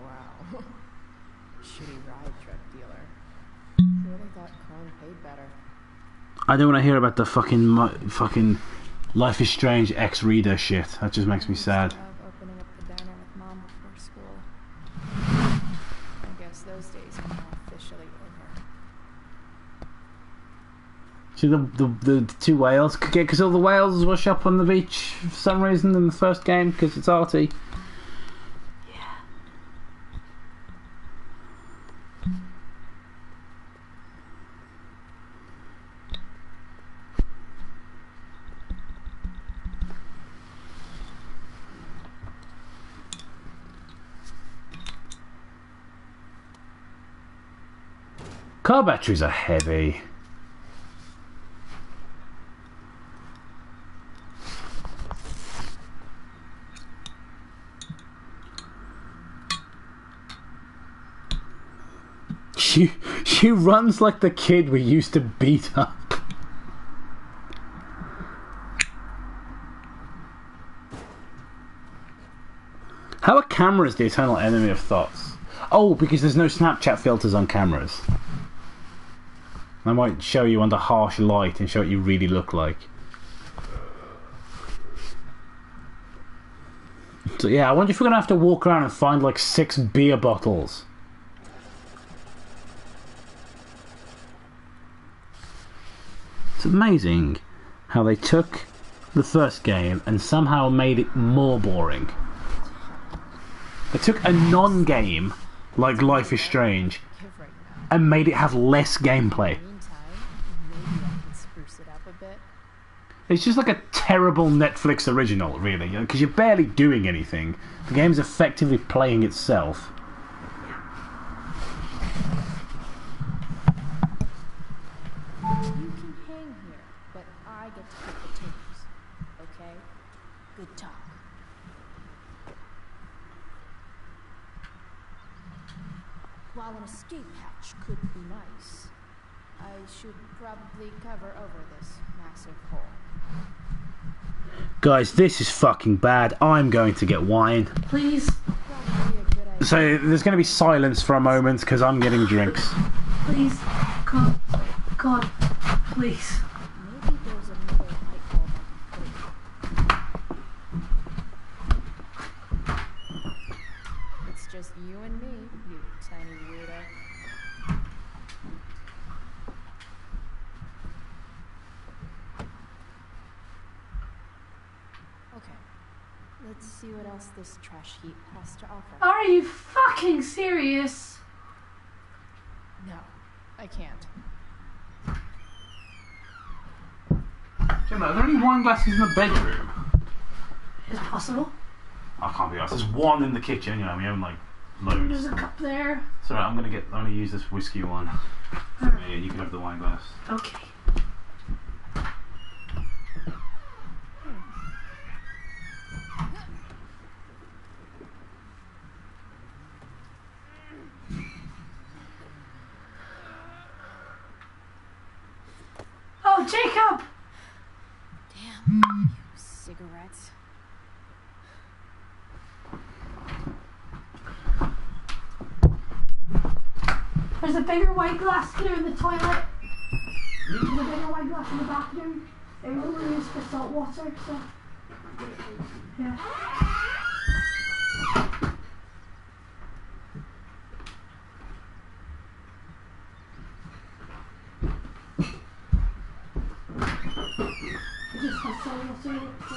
Speaker 3: Wow. Shitty ride truck dealer. Really thought crime paid better.
Speaker 1: I don't want to hear about the fucking Life is Strange ex-reader shit. That just makes me sad.
Speaker 3: Opening up the diner with Mom before school. I guess those days are now officially over.
Speaker 1: See the two whales? Because all the whales wash up on the beach for some reason in the first game, because it's arty. Car batteries are heavy. She runs like the kid we used to beat up. How are cameras the eternal enemy of thoughts? Oh, because there's no Snapchat filters on cameras. I might show you under harsh light and show what you really look like. So yeah, I wonder if we're going to have to walk around and find like 6 beer bottles. It's amazing how they took the first game and somehow made it more boring. They took a non-game like Life is Strange and made it have less gameplay. It's just like a terrible Netflix original, really, because you're barely doing anything. The game's effectively playing itself.
Speaker 3: You can hang here, but I get to pick the terms. Okay? Good talk. While an escape hatch could be nice, I should probably cover over this massive hole.
Speaker 1: Guys, this is fucking bad. I'm going to get wine.
Speaker 2: Please.
Speaker 3: Probably a good idea.
Speaker 1: So there's going to be silence for a moment because I'm getting drinks.
Speaker 2: Please. God. God. Please.
Speaker 3: Maybe there's another light bulb on the plate. It's just you and me, you tiny weirdo. Okay, let's see what else this trash heap has to offer.
Speaker 2: Are you fucking serious?
Speaker 3: No, I can't.
Speaker 1: Gemma, are there any wine glasses in the bedroom?
Speaker 2: Is it possible?
Speaker 1: I can't be honest. There's one in the kitchen, you know, we own like loads.
Speaker 2: There's a cup there.
Speaker 1: So I'm gonna use this whiskey one. Yeah, you can have the wine glass.
Speaker 2: Okay. Oh, Jacob!
Speaker 3: Damn, you cigarettes.
Speaker 2: There's a bigger white glass here in the toilet. There's a bigger white glass in the bathroom. It was only used for salt water, so. Yeah. It just has salt water in it, so.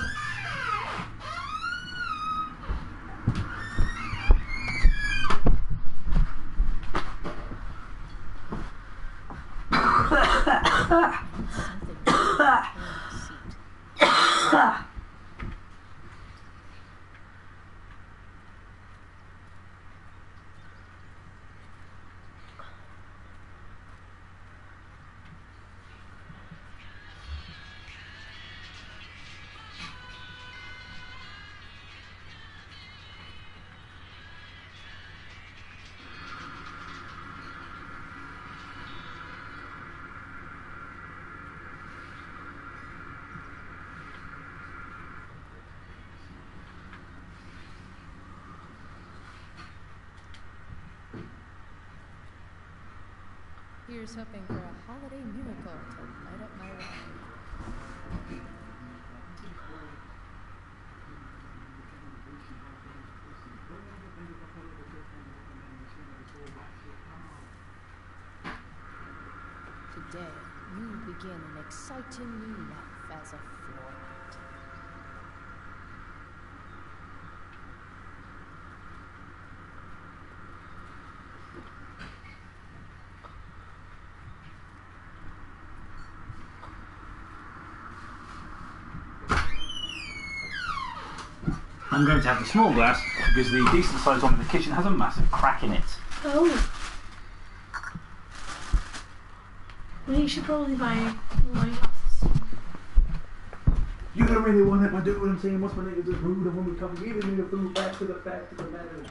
Speaker 3: Here's hoping for a holiday miracle to light up my life. Today, you begin an exciting new life as a floor mat.
Speaker 1: I'm going to have the small glass because the decent sized one in the kitchen has a massive crack in it.
Speaker 2: Oh. Well, you should probably buy wine glasses.
Speaker 1: You don't really want it, my dude. What I'm saying, what's my niggas is rude of when we come giving me the food back to the fact of the matter.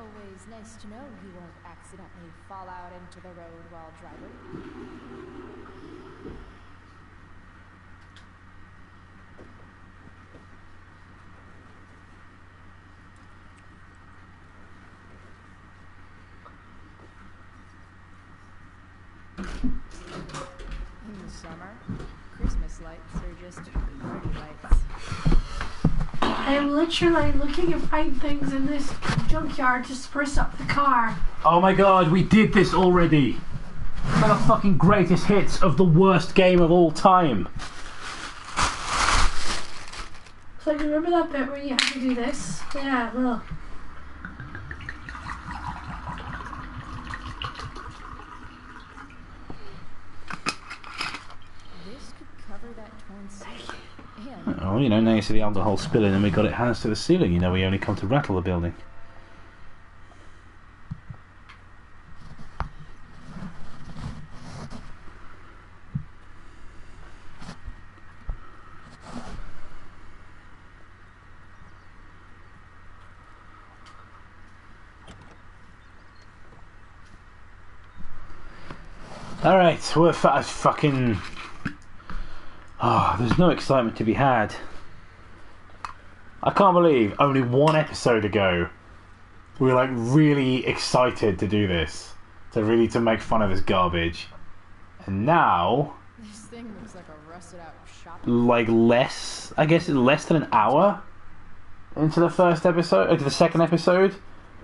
Speaker 3: always nice to know you won't accidentally fall out into the road while driving. In the summer, Christmas lights are just party lights.
Speaker 2: I'm literally looking to find things in this junkyard to spruce up the car.
Speaker 1: Oh my god, we did this already. It's like a fucking greatest hits of the worst game of all time.
Speaker 2: So like, remember that bit where you have to do this? Yeah, look.
Speaker 3: This could cover that torn seat. And
Speaker 1: Oh, you know, now you see the alcohol spilling and we got it hands to the ceiling. You know, we only come to rattle the building. Alright, we're fucking... Oh, there's no excitement to be had. I can't believe only one episode ago we were like really excited to do this. To make fun of this garbage. And now...
Speaker 3: this thing looks like a rusted out shop.
Speaker 1: Like less... I guess it's less than an hour into the first episode... into the second episode.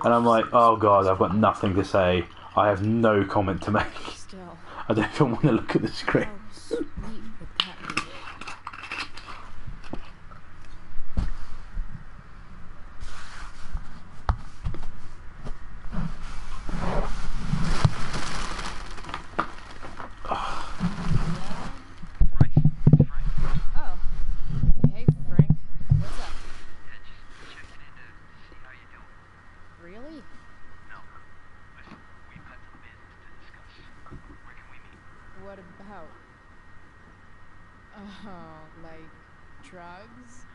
Speaker 1: And I'm like, oh god, I've got nothing to say. I have no comment to make.
Speaker 3: Still,
Speaker 1: I don't even want to look at the screen.
Speaker 3: how sweet would that be? Oh. Hey, Frank. What's up?
Speaker 8: Yeah, just checking in to see how you doing.
Speaker 3: Really?
Speaker 8: No. Listen, we've got some business to discuss. Where can we meet?
Speaker 3: What about? Oh, like drugs?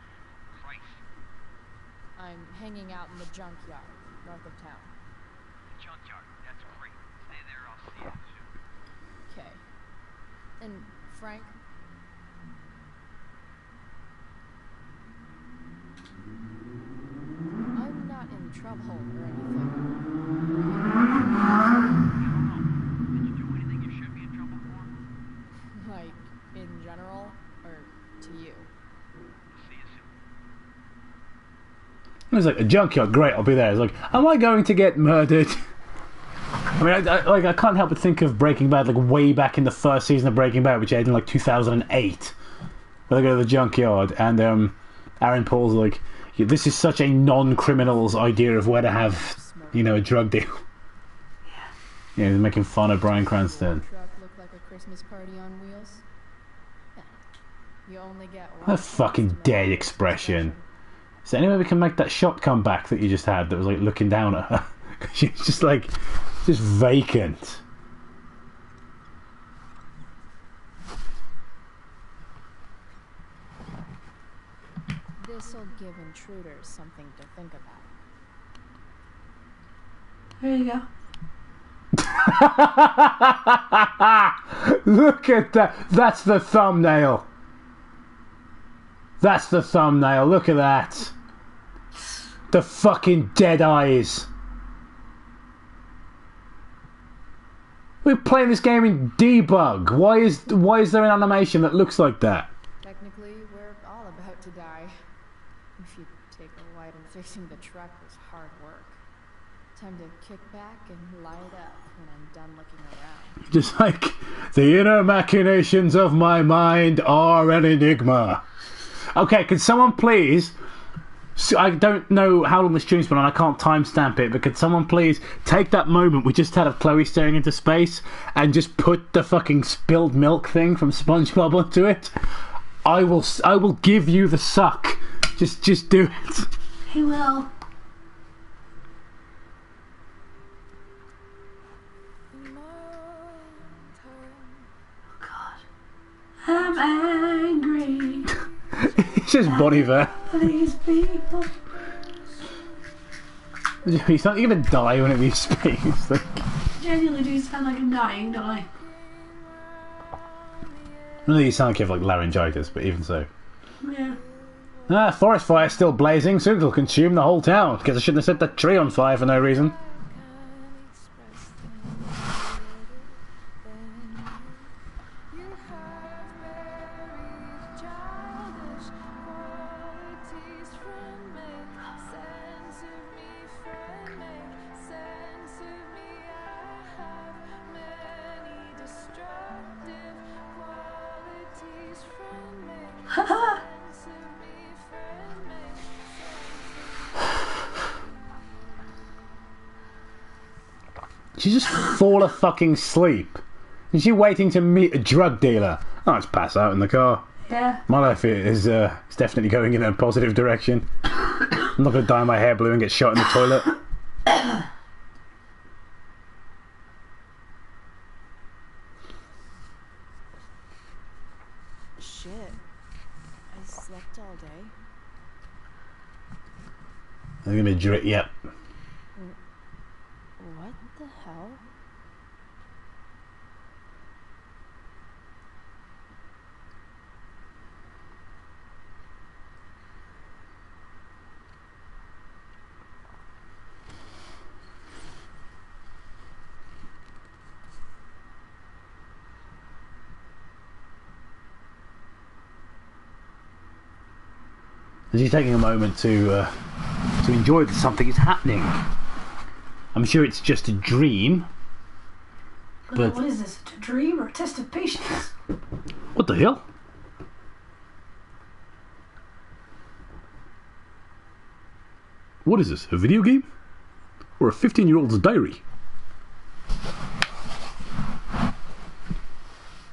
Speaker 8: Christ.
Speaker 3: I'm hanging out in the junkyard, north of town.
Speaker 8: The junkyard. That's great. Stay there, I'll see you soon.
Speaker 3: Okay. And Frank? I'm not in trouble or anything.
Speaker 8: I don't know. Did you do anything you should be in trouble for?
Speaker 3: Like, in general, or to you?
Speaker 8: See you soon.
Speaker 1: It was like, a junkyard, great, I'll be there. It's like, am I going to get murdered? I mean, I can't help but think of Breaking Bad, like way back in the first season of Breaking Bad, which aired in like 2008. Where they go to the junkyard, and Aaron Paul's like, yeah, this is such a non-criminal's idea of where to have, you know, a drug deal. Yeah, he's making fun of Bryan Cranston.
Speaker 3: Truck look like a Christmas party on wheels? Yeah. You only get one.
Speaker 1: That fucking
Speaker 3: chance to
Speaker 1: dead
Speaker 3: make
Speaker 1: expression. Is there any way we can make that shot come back that you just had that was like looking down at her? She's just like, just vacant.
Speaker 3: This'll give intruders something to think about.
Speaker 2: There you go.
Speaker 1: Look at that. That's the thumbnail. That's the thumbnail. Look at that. The fucking dead eyes. We're playing this game in debug. Why is there an animation that looks like that?
Speaker 3: Technically, we're all about to die. If you take a light and fixing the truck was hard work. Time to kick back and light up when I'm done looking around.
Speaker 1: Just like, the inner machinations of my mind are an enigma. Okay, can someone please... I don't know how long the stream's been on, I can't timestamp it, but could someone please take that moment we just had of Chloe staring into space and just put the fucking spilled milk thing from SpongeBob onto it? I will give you the suck. Just do it.
Speaker 2: He will. God. I'm angry.
Speaker 1: It's just Bon Iver.
Speaker 2: These people.
Speaker 1: He's not gonna die whenever you speak. It's like...
Speaker 2: Genuinely do sound like I'm dying, don't I?
Speaker 1: I know you sound like you have like laryngitis, but even so.
Speaker 2: Yeah.
Speaker 1: Ah, forest fire still blazing, soon it'll consume the whole town. Guess I shouldn't have set that tree on fire for no reason. She just fall a fucking sleep. Is she waiting to meet a drug dealer? Oh, let's pass out in the car.
Speaker 2: Yeah.
Speaker 1: My life is definitely going in a positive direction. I'm not going to dye my hair blue and get shot in the toilet.
Speaker 3: Shit. I slept all day.
Speaker 1: I'm going to drink. Yep.
Speaker 3: What the hell?
Speaker 1: Is he taking a moment to enjoy that something is happening? I'm sure it's just a dream. But
Speaker 2: what is this? A dream or a test of patience?
Speaker 1: What the hell? What is this? A video game? Or a 15-year-old's diary?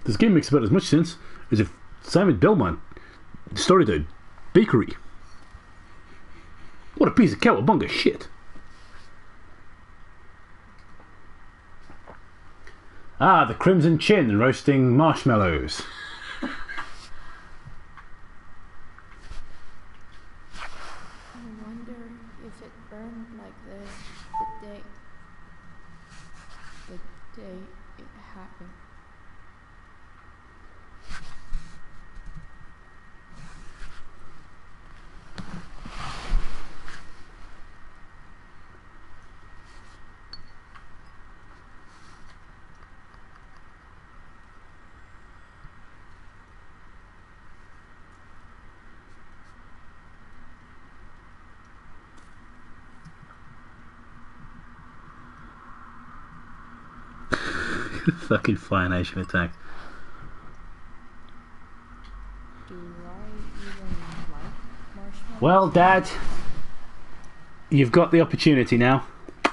Speaker 1: This game makes about as much sense as if Simon Belmont started a bakery. What a piece of cowabunga shit. Ah, the Crimson Chin roasting marshmallows.
Speaker 3: I wonder if it burned like this the day it happened.
Speaker 1: Fucking Fire Nation attack.
Speaker 3: Do I even like marshmallows?
Speaker 1: Well, Dad, you've got the opportunity now.
Speaker 3: I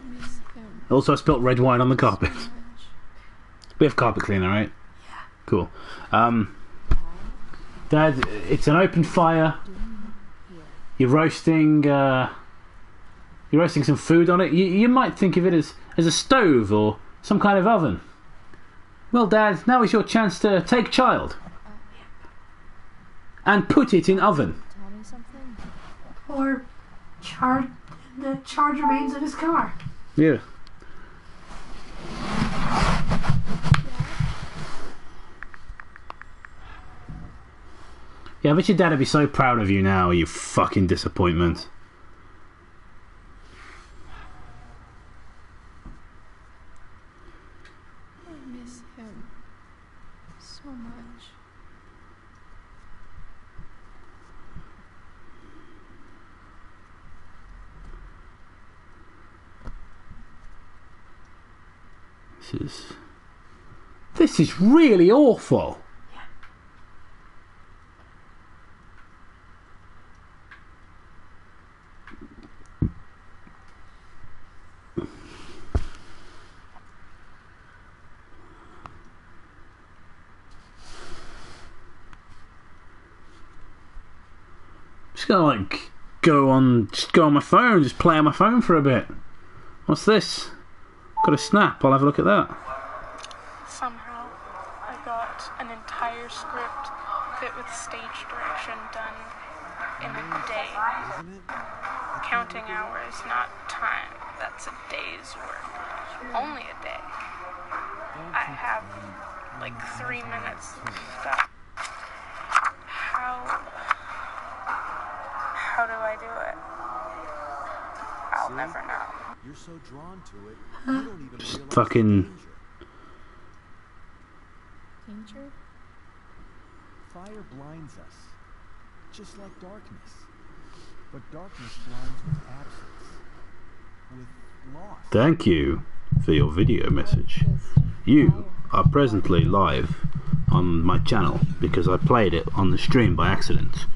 Speaker 3: miss him
Speaker 1: Also, I spilt red wine on the
Speaker 3: so
Speaker 1: carpet.
Speaker 3: much.
Speaker 1: We have carpet cleaner, right?
Speaker 2: Yeah.
Speaker 1: Cool. Dad, it's an open fire. You're roasting some food on it. You might think of it as a stove or some kind of oven. Well, Dad, now is your chance to take child and put it in oven.
Speaker 3: Tell me something.
Speaker 2: Or the charred remains of his car.
Speaker 1: Yeah. Yeah, I bet your dad would be so proud of you now, you fucking disappointment.
Speaker 3: I miss him so much.
Speaker 1: This is really awful. Just gonna like go on my phone, just play on my phone for a bit. What's this? Got a snap. I'll have a look at that.
Speaker 9: Somehow, I got an entire script fit with stage direction done in a day. counting hours, not time. That's a day's work. Only a day. I have like 3 minutes left. How do I do it? I'll never know.
Speaker 4: You're so drawn to it, you don't even
Speaker 1: Just
Speaker 4: realize
Speaker 1: fucking...
Speaker 3: Danger?
Speaker 7: Fire blinds us, just like darkness. But darkness blinds with absence, with loss.
Speaker 1: Thank you for your video message. You are presently live on my channel because I played it on the stream by accident.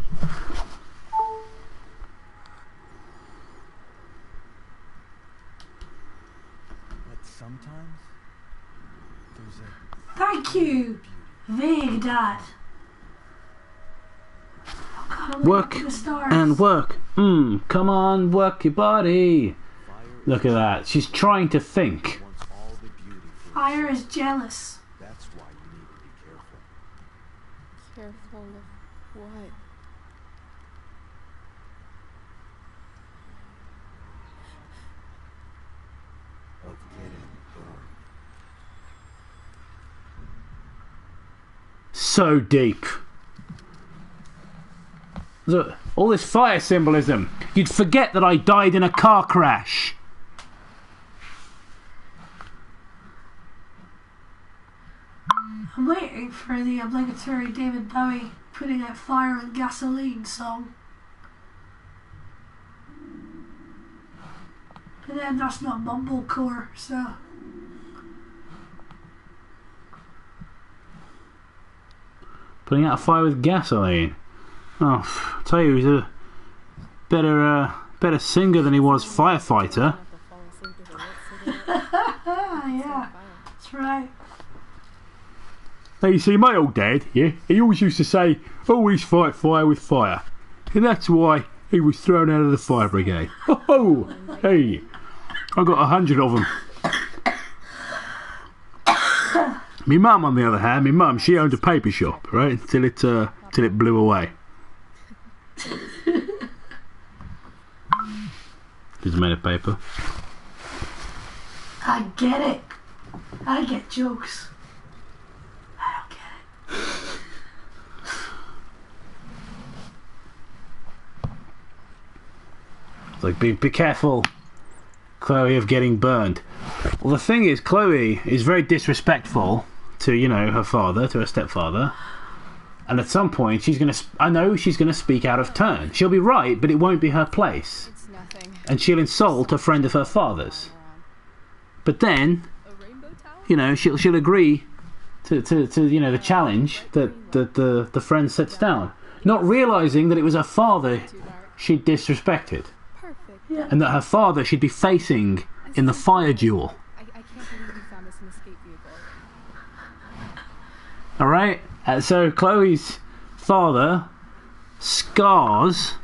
Speaker 7: But sometimes there's a
Speaker 2: Thank you, big dad.
Speaker 1: Work and work. Come on, work your body. Look at that. She's trying to think.
Speaker 4: wants all the beauty for
Speaker 2: Fire is jealous.
Speaker 4: That's why you need to be careful.
Speaker 3: Careful of what?
Speaker 4: Of getting burned.
Speaker 1: So deep. Look, all this fire symbolism. You'd forget that I died in a car crash.
Speaker 2: I'm waiting for the obligatory David Bowie putting out Fire and Gasoline song. But then that's not mumblecore, so...
Speaker 1: Putting out a fire with gasoline. Oh, I tell you, he's a better singer than he was firefighter.
Speaker 2: Yeah, that's right.
Speaker 1: Now you see, my old dad, yeah, he always used to say, always fight fire with fire. And that's why he was thrown out of the fire brigade. Oh, hey, I got 100 of them. My mum, on the other hand, my mum, she owned a paper shop, right, till it blew away. Just made of paper.
Speaker 2: I get it. I get jokes. I don't get it.
Speaker 1: It's like, be careful, Chloe, of getting burned. Well, the thing is, Chloe is very disrespectful to, you know, her father, to her stepfather. And at some point, I know she's gonna speak out of turn. She'll be right, but it won't be her place.
Speaker 3: It's nothing.
Speaker 1: And she'll insult a friend of her father's. But then,
Speaker 3: A rainbow towel?
Speaker 1: you know, she'll agree to you know, the challenge that the friend sets down, not realizing that it was her father she disrespected,
Speaker 3: Perfect.
Speaker 2: Yeah.
Speaker 1: and that her father she'd be facing in the fire duel.
Speaker 3: I can't believe you found us an escape vehicle.
Speaker 1: All right. So Chloe's father scars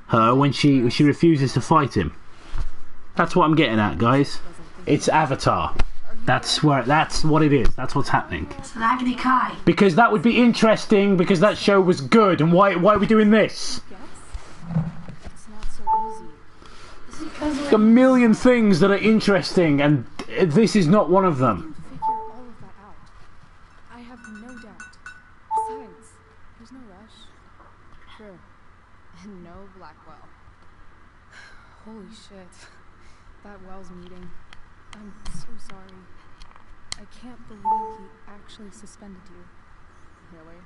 Speaker 1: her when she refuses to fight him. That's what I'm getting at, guys. It's Avatar. That's what it is. That's what's happening.
Speaker 2: It's an agony Kai.
Speaker 1: Because that would be interesting. Because that show was good. And why are we doing this?
Speaker 3: Guess? It's not so easy.
Speaker 2: Because
Speaker 1: A million things that are interesting, and this is not one of them.
Speaker 3: Figure all of that out. I have no doubt. Besides, there's no rush. Sure. And no Blackwell. Holy shit. That Wells meeting. I'm so sorry. I can't believe he actually suspended you. Really?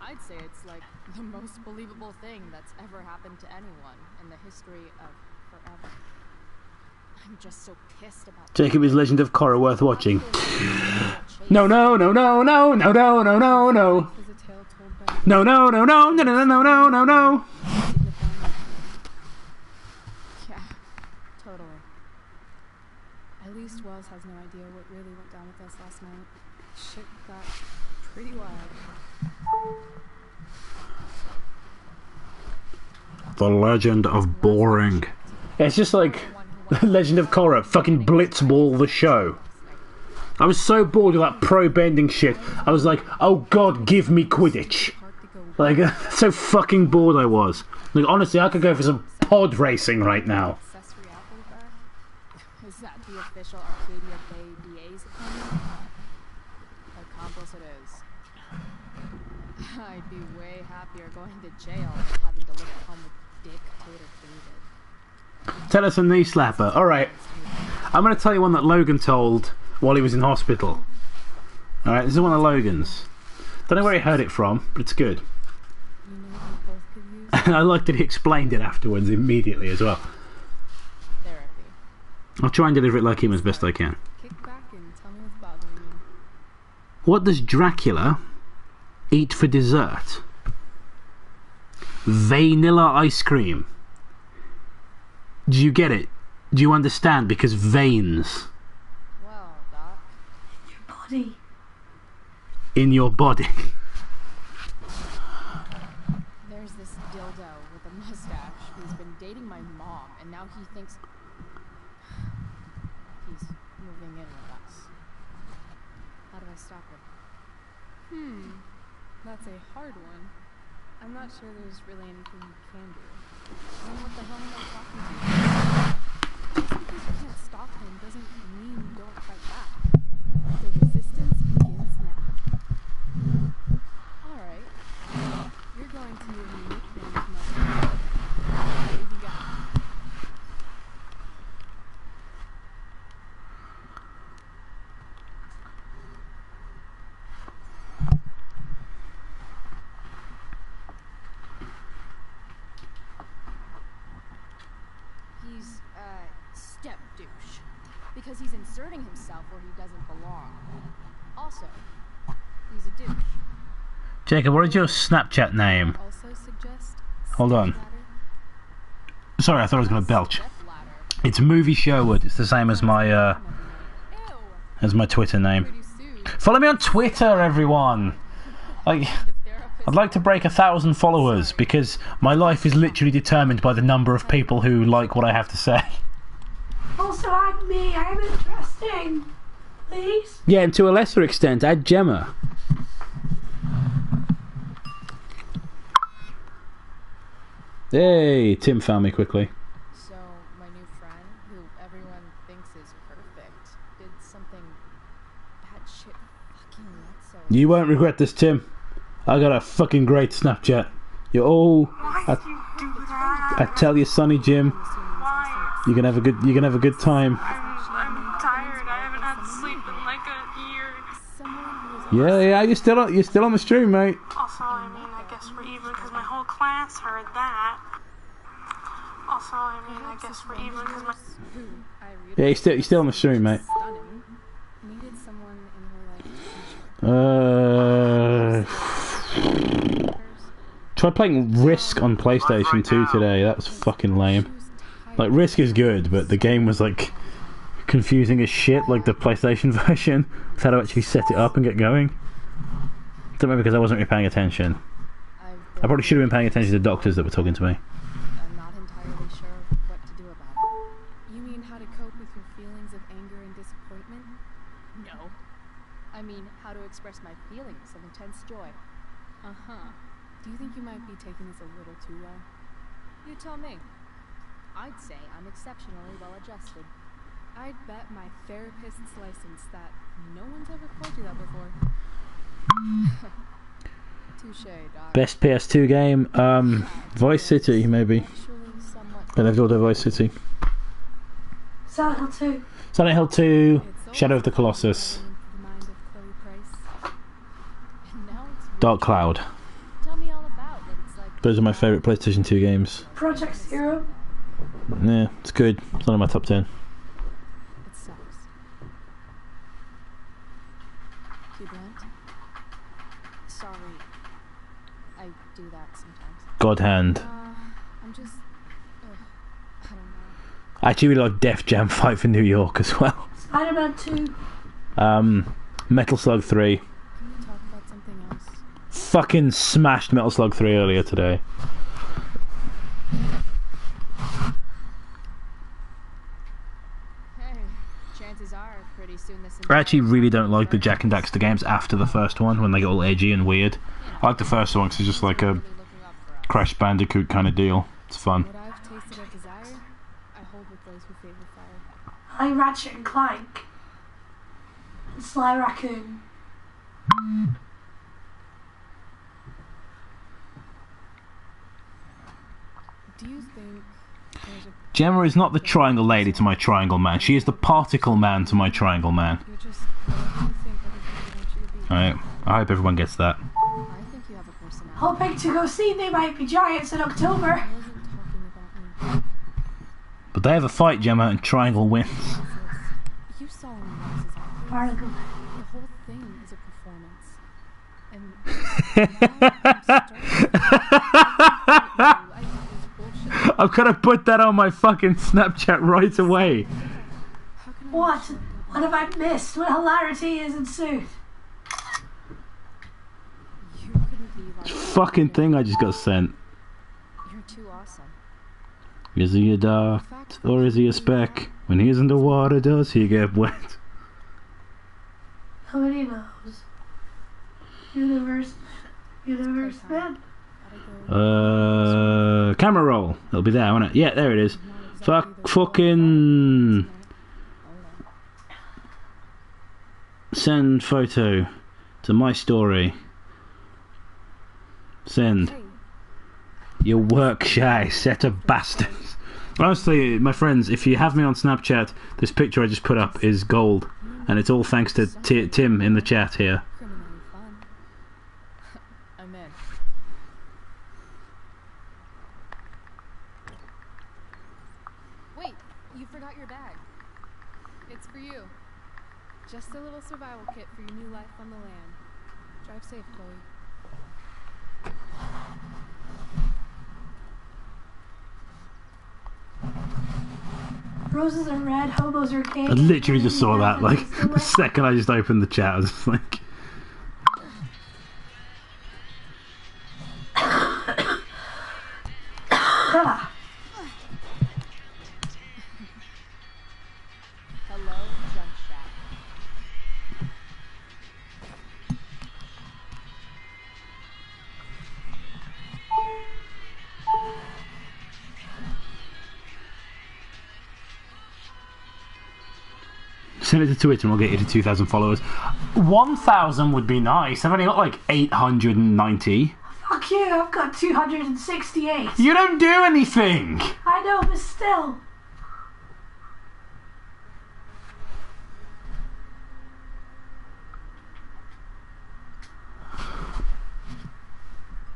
Speaker 3: I'd say it's like the most believable thing that's ever happened to anyone in the history of forever. I'm just so pissed about
Speaker 1: Jacob is Legend of Korra worth watching. No, no, no, no, no, no, no, no, no, no.
Speaker 3: Is a tale told by
Speaker 1: No, no, no, no, no, no, no, no, no, no.
Speaker 3: Yeah, totally. At least Wells has no idea what really went down with us last night. Shit got pretty wild.
Speaker 1: The Legend of Boring. It's just like Legend of Korra, fucking Blitzball the show. I was so bored of that pro bending shit. I was like, oh god, give me Quidditch. Like, so fucking bored I was. Like, honestly, I could go for some pod racing right now.
Speaker 3: Accessory apple bar? Is that the official Arcadia Bay DA's opinion? A accomplice it is. I'd be way happier going to jail than having to live at home with Dictator David.
Speaker 1: Tell us a knee slapper. Alright. I'm going to tell you one that Logan told while he was in hospital. Alright, this is one of Logan's. Don't know where he heard it from, but it's good.
Speaker 3: You know what we both could use?
Speaker 1: And I like that he explained it afterwards immediately as well.
Speaker 3: Therapy.
Speaker 1: I'll try and deliver it like him as best I can.
Speaker 3: Kick back and tell me what's bothering you.
Speaker 1: What does Dracula eat for dessert? Vanilla ice cream. Do you get it? Do you understand? Because veins
Speaker 3: Well, Doc.
Speaker 2: Your body.
Speaker 1: in your body.
Speaker 3: There's this dildo with a mustache who's been dating my mom, and now he thinks he's moving in with us. How do I stop him? That's a hard one. I'm not sure there's really anything you can do. Then what the hell am I talking to? Just because you can't stop him doesn't mean you don't fight back. The resistance begins now. Alright. You're going to need a nickname to my friend. What have you got? He's step douche. Because he's inserting himself where he doesn't belong. Also, he's a douche.
Speaker 1: Jacob, what is your Snapchat name?
Speaker 3: Also suggest
Speaker 1: Hold on.
Speaker 3: step ladder.
Speaker 1: Sorry, I thought I was going to belch.
Speaker 3: Step ladder.
Speaker 1: It's Movie Sherwood. It's the same as my
Speaker 3: Ew.
Speaker 1: Twitter name.
Speaker 3: Pretty soon.
Speaker 1: Follow me on Twitter, everyone. I'd like to break 1,000 followers because my life is literally determined by the number of people who like what I have to say.
Speaker 2: Also add me. I am interesting. Please.
Speaker 1: Yeah, and to a lesser extent, add Gemma. Hey, Tim found me quickly.
Speaker 3: So, my new friend, who everyone thinks is perfect, did something batshit fucking nuts.
Speaker 1: You won't regret this, Tim. I got a fucking great Snapchat. You're all.
Speaker 9: Why did you do that?
Speaker 1: I tell you, Sonny Jim,
Speaker 9: Why?
Speaker 1: you're gonna have a good time.
Speaker 9: I'm tired. I haven't had sleep in like a year.
Speaker 1: Yeah, you're still on the stream, mate.
Speaker 9: Also, I mean, I guess we're even because my whole class heard that. Also, I mean, I guess we're even because my...
Speaker 1: Yeah, you're still on the stream, mate.
Speaker 3: Stunning. Needed someone in her life.
Speaker 1: Tried playing Risk on PlayStation 2 today. That was fucking lame. Like, Risk is good, but the game was like confusing as shit. Like the PlayStation version. It's how to actually set it up and get going. Don't know because I wasn't really paying attention. I probably should have been paying attention to the doctors that were talking to me.
Speaker 3: I'm not entirely sure what to do about it. You mean how to cope with your feelings of anger and disappointment? No. I mean how to express my feelings of intense joy. Uh-huh. Do you think you might be taking this a little too well? You tell me. I'd say I'm exceptionally well adjusted. I'd bet my therapist's license that no one's ever told you that before. Touche, Doc.
Speaker 1: Best PS2 game? Vice City, maybe.
Speaker 3: Actually, somewhat.
Speaker 1: But they've all done Vice City.
Speaker 2: Silent Hill 2.
Speaker 1: Silent Hill 2, Shadow of the Colossus,
Speaker 3: The mind of Chloe Price. And now it's
Speaker 1: Dark Cloud.
Speaker 3: Tell me all about what it's like.
Speaker 1: Those are my favourite PlayStation 2 games.
Speaker 2: Project Zero.
Speaker 1: Yeah, it's good. It's not in my top 10.
Speaker 3: It sucks. Hugh Grant? Sorry. I do that sometimes.
Speaker 1: God Hand.
Speaker 3: I'm just... I don't know.
Speaker 1: I actually really like Def Jam Fight for New York as well.
Speaker 2: Spider-Man 2.
Speaker 1: Metal Slug 3.
Speaker 3: Can we talk about something else?
Speaker 1: Fucking smashed Metal Slug 3 earlier today.
Speaker 3: Hey, chances are pretty soon this...
Speaker 1: I actually really don't like the Jak and Daxter games after the first one, when they get all edgy and weird. I like the first one because it's just like a Crash Bandicoot kind of deal. It's fun.
Speaker 3: What I've tasted with those who favor fire.
Speaker 2: I like Ratchet and Clank. And Sly Raccoon.
Speaker 3: Do you think there's a...
Speaker 1: Gemma is not the triangle lady to my triangle man. She is the particle man to my triangle man.
Speaker 3: You're just whatever you think other people want you to be.
Speaker 1: Alright, I hope everyone gets that.
Speaker 3: I think you have a personality.
Speaker 2: Hoping to go see They Might Be Giants in October.
Speaker 3: I wasn't talking about me.
Speaker 1: But they have a fight, Gemma, and triangle wins.
Speaker 3: You saw when Rose's out.
Speaker 2: Particle.
Speaker 3: The whole thing is a performance. And now I'm starting I think it's bullshit.
Speaker 1: I'm gonna put that on my fucking Snapchat right away.
Speaker 3: How can I
Speaker 2: What?
Speaker 3: understand
Speaker 2: What have I missed? What hilarity has ensued?
Speaker 3: You couldn't be like
Speaker 1: Fucking thing I just got sent.
Speaker 3: You're too awesome.
Speaker 1: Is he a dart or is he a speck? When he's in the water, does he get wet?
Speaker 2: Nobody knows. Universe man.
Speaker 1: Camera roll. It'll be there, won't it? Yeah, there it is. Fucking send photo to my story. Send.
Speaker 3: Hey,
Speaker 1: You work shy set of bastards. Honestly, my friends, if you have me on Snapchat, this picture I just put up is gold, and it's all thanks to Tim in the chat here.
Speaker 3: criminally fun. I'm in. Wait, you forgot your bag. It's for you. Just a little survival kit for your new life on the land. Drive safe, Chloe.
Speaker 2: Roses are red, hobos are gay.
Speaker 1: I literally just saw that, like, the second I just opened the chat, I was just like...
Speaker 5: Hello, Jump Shack.
Speaker 1: Send it to Twitter and we'll get you to 2,000 followers. 1,000 would be nice. I've only got like 890.
Speaker 2: Fuck you, I've got 268.
Speaker 1: You don't do anything!
Speaker 2: I know, but still.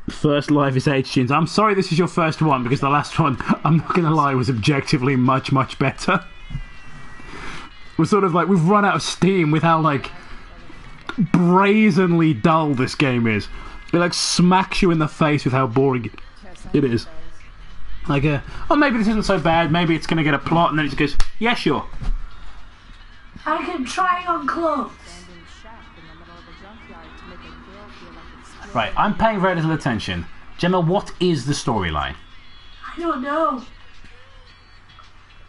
Speaker 1: First live is H-Tunes. I'm sorry this is your first one because the last one, I'm not going to lie, was objectively much, much better. We're sort of like, we've run out of steam with how like brazenly dull this game is. It like smacks you in the face with how boring it is. Like, oh, maybe this isn't so bad, maybe it's going to get a plot, and then it just goes, yeah, sure.
Speaker 2: I can try on clothes.
Speaker 5: Abandoned shack in the middle of a junkyard to make a girl feel like it's
Speaker 1: Right, I'm paying very little attention. Gemma, what is the storyline?
Speaker 2: I don't know.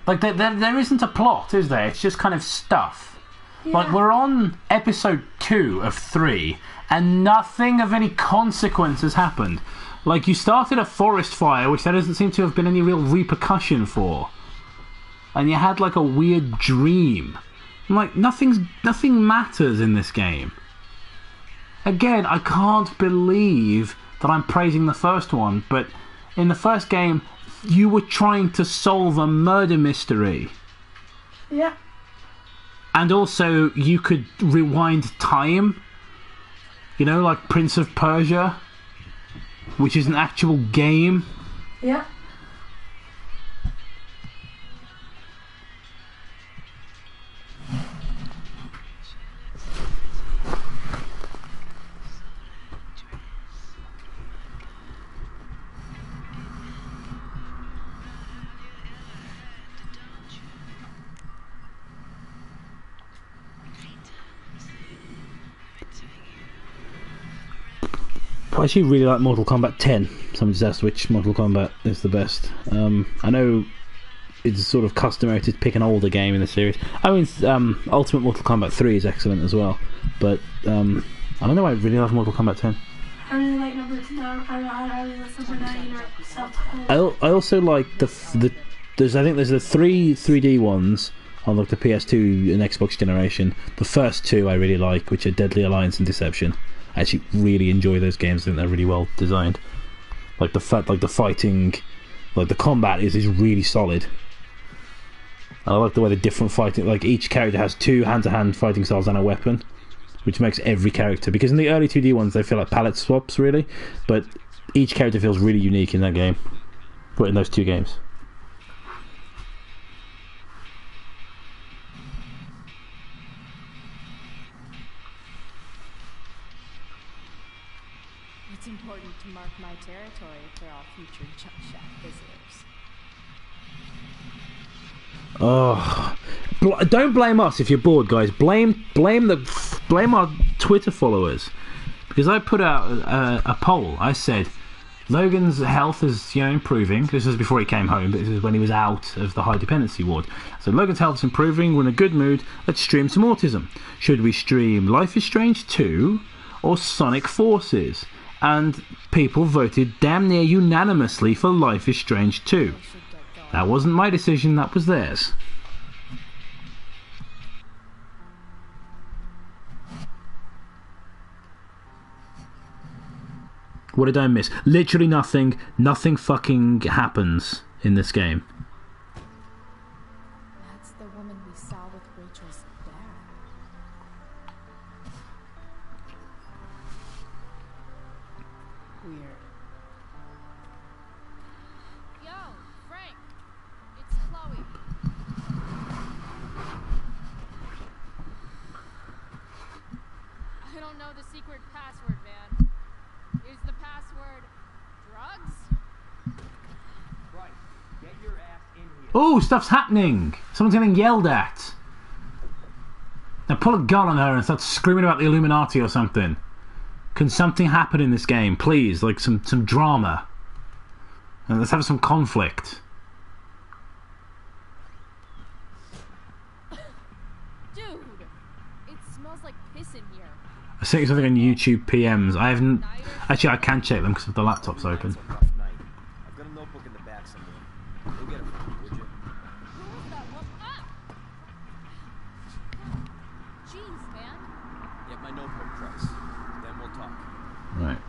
Speaker 1: Like, there isn't a plot, is there? It's just kind of stuff.
Speaker 2: Yeah.
Speaker 1: Like, we're on episode 2 of 3, and nothing of any consequence has happened. Like, you started a forest fire, which there doesn't seem to have been any real repercussion for. And you had, like, a weird dream. Like, nothing matters in this game. Again, I can't believe that I'm praising the first one, but in the first game, you were trying to solve a murder mystery.
Speaker 2: Yeah.
Speaker 1: And also, you could rewind time. You know, like Prince of Persia, which is an actual game.
Speaker 2: Yeah.
Speaker 1: I actually really like Mortal Kombat 10. Someone just asked which Mortal Kombat is the best. I know it's sort of customary to pick an older game in the series. I mean, Ultimate Mortal Kombat 3 is excellent as well. But I don't know why I really love Mortal Kombat 10.
Speaker 2: I really like number 9. I really like number 9 or self-titled.
Speaker 1: I also like the I think there's the 3D ones on like the PS2 and Xbox generation. The first two I really like, which are Deadly Alliance and Deception. I actually really enjoy those games. I think they're really well designed. Like the fighting, like the combat is really solid. And I like the way the different fighting, like each character has 2 hand-to-hand fighting styles and a weapon, which makes every character, because in the early 2D ones they feel like palette swaps really, but each character feels really unique in that game, but in those 2 games.
Speaker 3: It's important to mark my territory for all future Chunk Shack visitors.
Speaker 1: Oh, don't blame us if you're bored, guys. Blame our Twitter followers, because I put out a poll. I said Logan's health is improving. This was before he came home, but this is when he was out of the high dependency ward. So Logan's health is improving. We're in a good mood. Let's stream some autism. Should we stream Life is Strange 2 or Sonic Forces? And people voted damn near unanimously for Life is Strange 2. That wasn't my decision, that was theirs. What did I miss? Literally nothing. Nothing fucking happens in this game.
Speaker 3: That's the woman we saw with Rachel's dad. Weird. Yo, Frank. It's Chloe. I don't know the secret password, man. Is the password drugs?
Speaker 8: Right. Get your ass in here.
Speaker 1: Oh, stuff's happening! Someone's getting yelled at. Now pull a gun on her and start screaming about the Illuminati or something. Can something happen in this game, please? Like some drama. And let's have some conflict.
Speaker 3: Dude, it smells like piss in here.
Speaker 1: I sent you something on YouTube PMs. I haven't... Actually, I can check them because the laptop's open.
Speaker 6: It's a rough night. I've got a notebook in the back somewhere. Go get it for me, would you?
Speaker 3: Who was that one? Ah! Jeez, man.
Speaker 6: Get my notebook, Price. Then we'll talk.
Speaker 1: Right.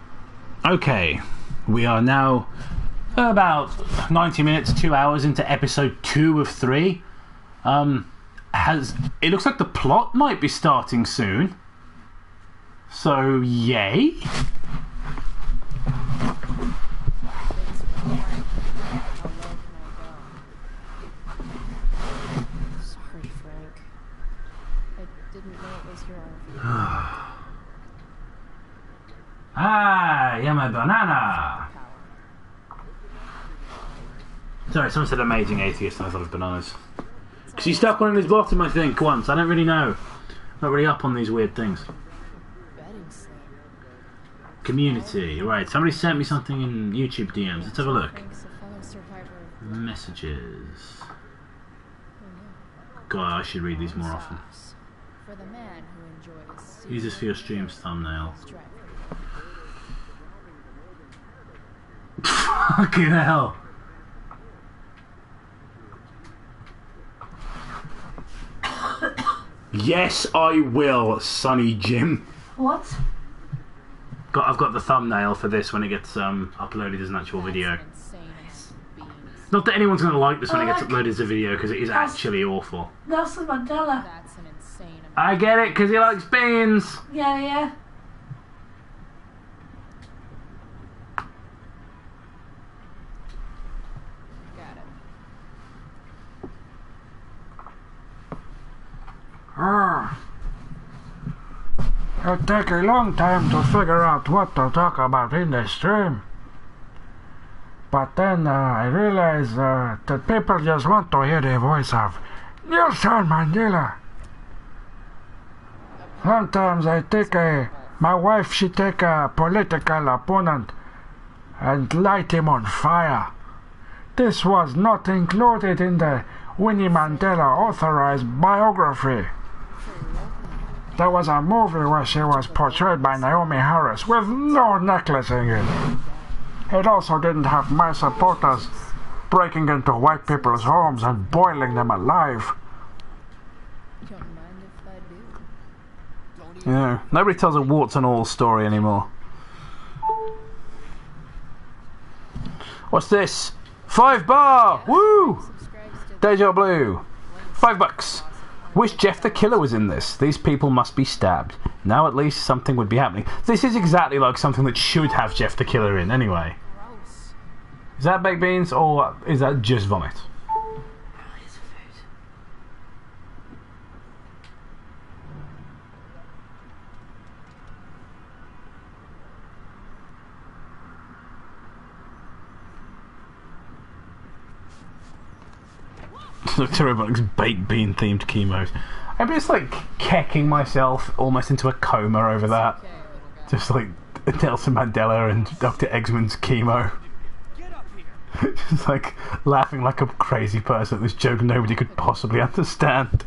Speaker 1: Okay. We are now about 90 minutes, 2 hours into episode 2 of 3. It looks like the plot might be starting soon. So, yay.
Speaker 3: Sorry, Frank. I didn't know it was your RV.
Speaker 1: Ah, yeah, my banana. Sorry, someone said amazing atheist and I thought it was bananas. Because he stuck one in his bottom, I think, once. I don't really know. Not really up on these weird things.
Speaker 3: Betting slip.
Speaker 1: Community. Right, somebody sent me something in YouTube DMs. Let's have a look.
Speaker 3: Frank's a fellow survivor of
Speaker 1: Messages.
Speaker 3: who knew?
Speaker 1: God, I should read these more often.
Speaker 3: For the man who enjoys
Speaker 1: Use this for your stream's thumbnail.
Speaker 3: strife.
Speaker 1: Fucking hell. Yes, I will, Sonny Jim.
Speaker 2: What?
Speaker 1: I've got the thumbnail for this when it gets uploaded as an actual video.
Speaker 3: Insane as beans.
Speaker 1: Not that anyone's going to like this when it gets
Speaker 2: Like-
Speaker 1: uploaded as a video, because it is actually awful.
Speaker 2: Nelson Mandela.
Speaker 3: That's an insane amount.
Speaker 1: I get it, because he likes beans.
Speaker 2: Yeah.
Speaker 3: Got it.
Speaker 10: It take a long time to figure out what to talk about in the stream. But then I realized that people just want to hear the voice of Nelson Mandela. Sometimes my wife, she take a political opponent and light him on fire. This was not included in the Winnie Mandela authorized biography. There was a movie where she was portrayed by Naomi Harris with no necklace in it. It also didn't have my supporters breaking into white people's homes and boiling them alive.
Speaker 3: Don't mind if I do.
Speaker 1: You know, nobody tells a warts and all story anymore. What's this? $5! Woo! Deja Blue. $5. Wish Jeff the Killer was in this. These people must be stabbed. Now at least something would be happening. This is exactly like something that should have Jeff the Killer in anyway.
Speaker 3: Gross.
Speaker 1: Is that baked beans or is that just vomit? Look to everyone's baked bean themed chemos. I'm just like kecking myself almost into a coma over that.
Speaker 3: Okay, little guy.
Speaker 1: Just like Nelson Mandela and Dr. Eggman's chemo. Just like laughing like a crazy person at this joke nobody could possibly understand.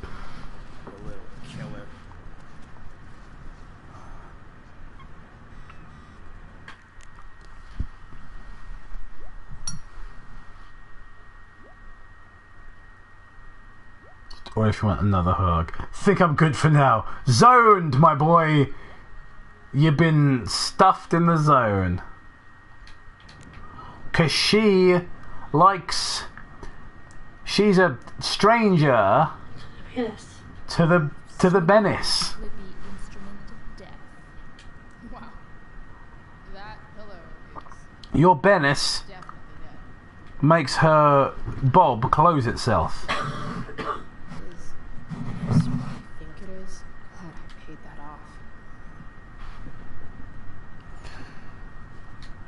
Speaker 1: Or if you want another hug. Think I'm good for now. Zoned, my boy! You've been stuffed in the zone. 'Cause she likes... She's a stranger
Speaker 2: Yes.
Speaker 1: to the Bennis.
Speaker 3: Would be instrument of death. Wow. That pillow is
Speaker 1: Your Bennis
Speaker 3: definitely dead.
Speaker 1: makes her bob close itself.
Speaker 3: Is what I think it is. Glad I paid that off.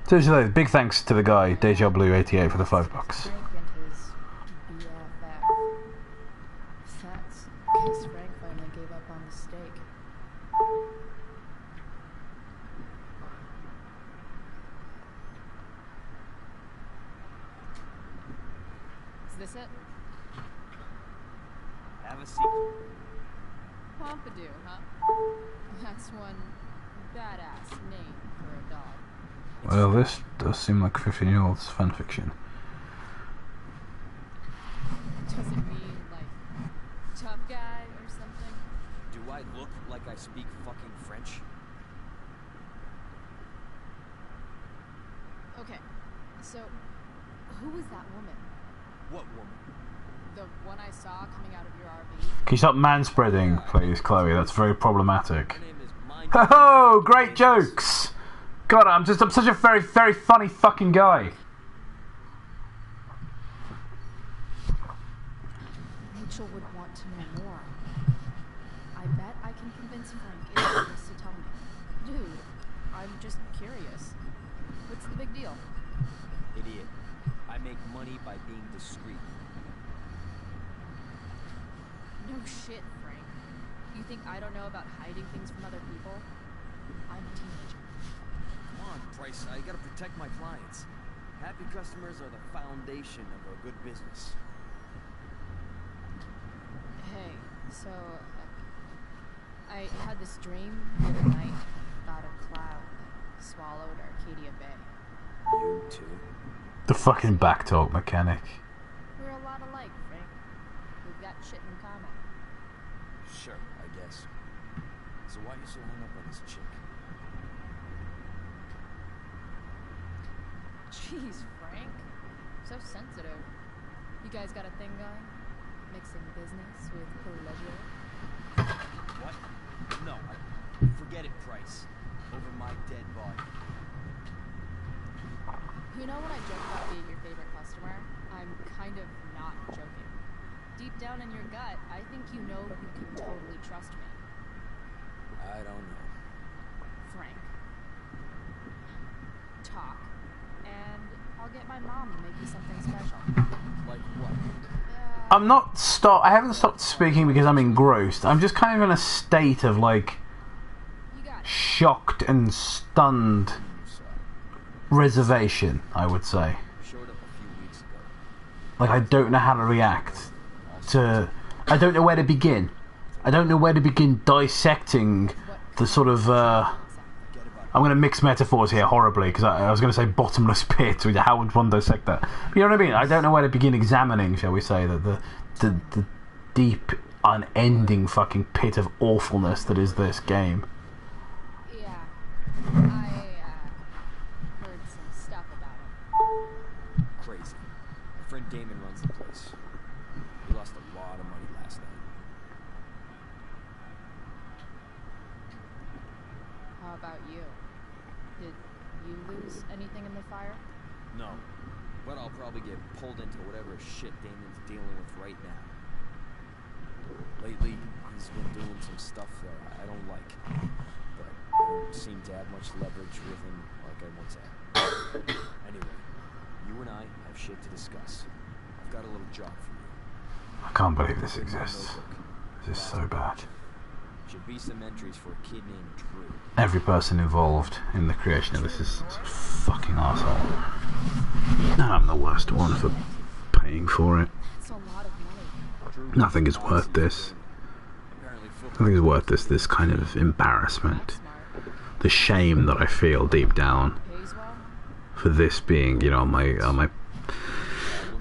Speaker 1: So, big thanks to the guy, Deja Blue 88 for the $5.
Speaker 3: Frank and his BFF. That's because Frank finally gave up on the steak. Is this it?
Speaker 6: Have a seat.
Speaker 3: Pompidou, huh? That's one badass name for a dog.
Speaker 1: Well, this does seem like 15-year-old's fanfiction.
Speaker 3: Does it mean, like, tough guy or something?
Speaker 6: Do I look like I speak fucking French?
Speaker 3: Okay, so, who was that woman?
Speaker 6: What woman?
Speaker 3: The one I saw coming out of your RV?
Speaker 1: Can you stop manspreading, please, Chloe? That's very problematic.
Speaker 6: Her name is Mind.
Speaker 1: Ho-ho! Great jokes! God, I'm such a very, very funny fucking guy.
Speaker 3: Rachel would want to know more. I bet I can convince Frank if he wants to tell me. Dude, I'm just curious. What's the big deal?
Speaker 6: Idiot. I make money by being discreet.
Speaker 3: No shit, Frank. You think I don't know about hiding things from other people? I'm a teenager.
Speaker 6: Come on, Bryce. I gotta protect my clients. Happy customers are the foundation of a good business.
Speaker 3: Hey, so I had this dream the other night about a cloud that swallowed Arcadia Bay.
Speaker 6: You too?
Speaker 1: The fucking backtalk mechanic.
Speaker 3: We're a lot alike, Frank. We've got shit in common.
Speaker 6: Sure, I guess. So why are you so hung up on this chick?
Speaker 3: Jeez, Frank. So sensitive. You guys got a thing going? Mixing business with pleasure?
Speaker 6: What? No, forget it, Price. Over my dead body.
Speaker 3: You know when I joke about being your favorite customer, I'm kind of not joking. Deep down in your gut, I think you know you can totally trust me.
Speaker 6: I don't know.
Speaker 3: Frank. Talk. And I'll get my mom to make you something special.
Speaker 6: Like what?
Speaker 1: I'm not I haven't stopped speaking because I'm engrossed. I'm just kind of in a state of like
Speaker 3: You got it.
Speaker 1: shocked and stunned reservation, I would say.
Speaker 6: Showed up a few weeks ago.
Speaker 1: Like I don't know how to react to... I don't know where to begin. I don't know where to begin dissecting the sort of I'm going to mix metaphors here horribly because I was going to say bottomless pit. How would one dissect that? You know what I mean? I don't know where to begin examining, shall we say, the deep, unending fucking pit of awfulness that is this game.
Speaker 3: Yeah. I heard some stuff about him.
Speaker 11: Crazy. My friend Damon runs the place. He lost a lot of money last night.
Speaker 3: How about you? Did you lose anything in the fire?
Speaker 11: No. But I'll probably get pulled into whatever shit Damon's dealing with right now. Lately, he's been doing some stuff that I don't like. But I don't seem to have much leverage with him like I once had. Anyway, you and I have shit to discuss. I've got a little job for you.
Speaker 1: I can't believe this exists. This is so bad.
Speaker 11: Should be some entries for a kid named Drew.
Speaker 1: Every person involved in the creation of this is a fucking arsehole. No, I'm the worst one for paying for it.
Speaker 3: That's a lot of money.
Speaker 1: Nothing is worth this. Nothing is worth this kind of embarrassment. The shame that I feel deep down for this being, you know, on my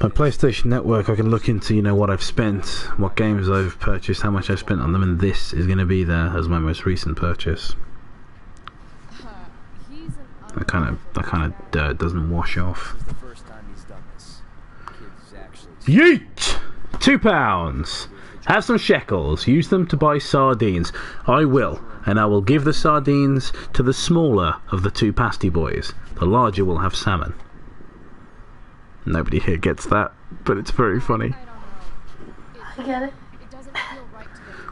Speaker 1: PlayStation Network. I can look into, you know, what I've spent, what games I've purchased, how much I've spent on them, and this is going to be there as my most recent purchase. That kind of dirt doesn't wash off. Yeet! £2. Have some shekels. Use them to buy sardines. I will, and I will give the sardines to the smaller of the two pasty boys. The larger will have salmon. Nobody here gets that, but it's very funny.
Speaker 2: I get it.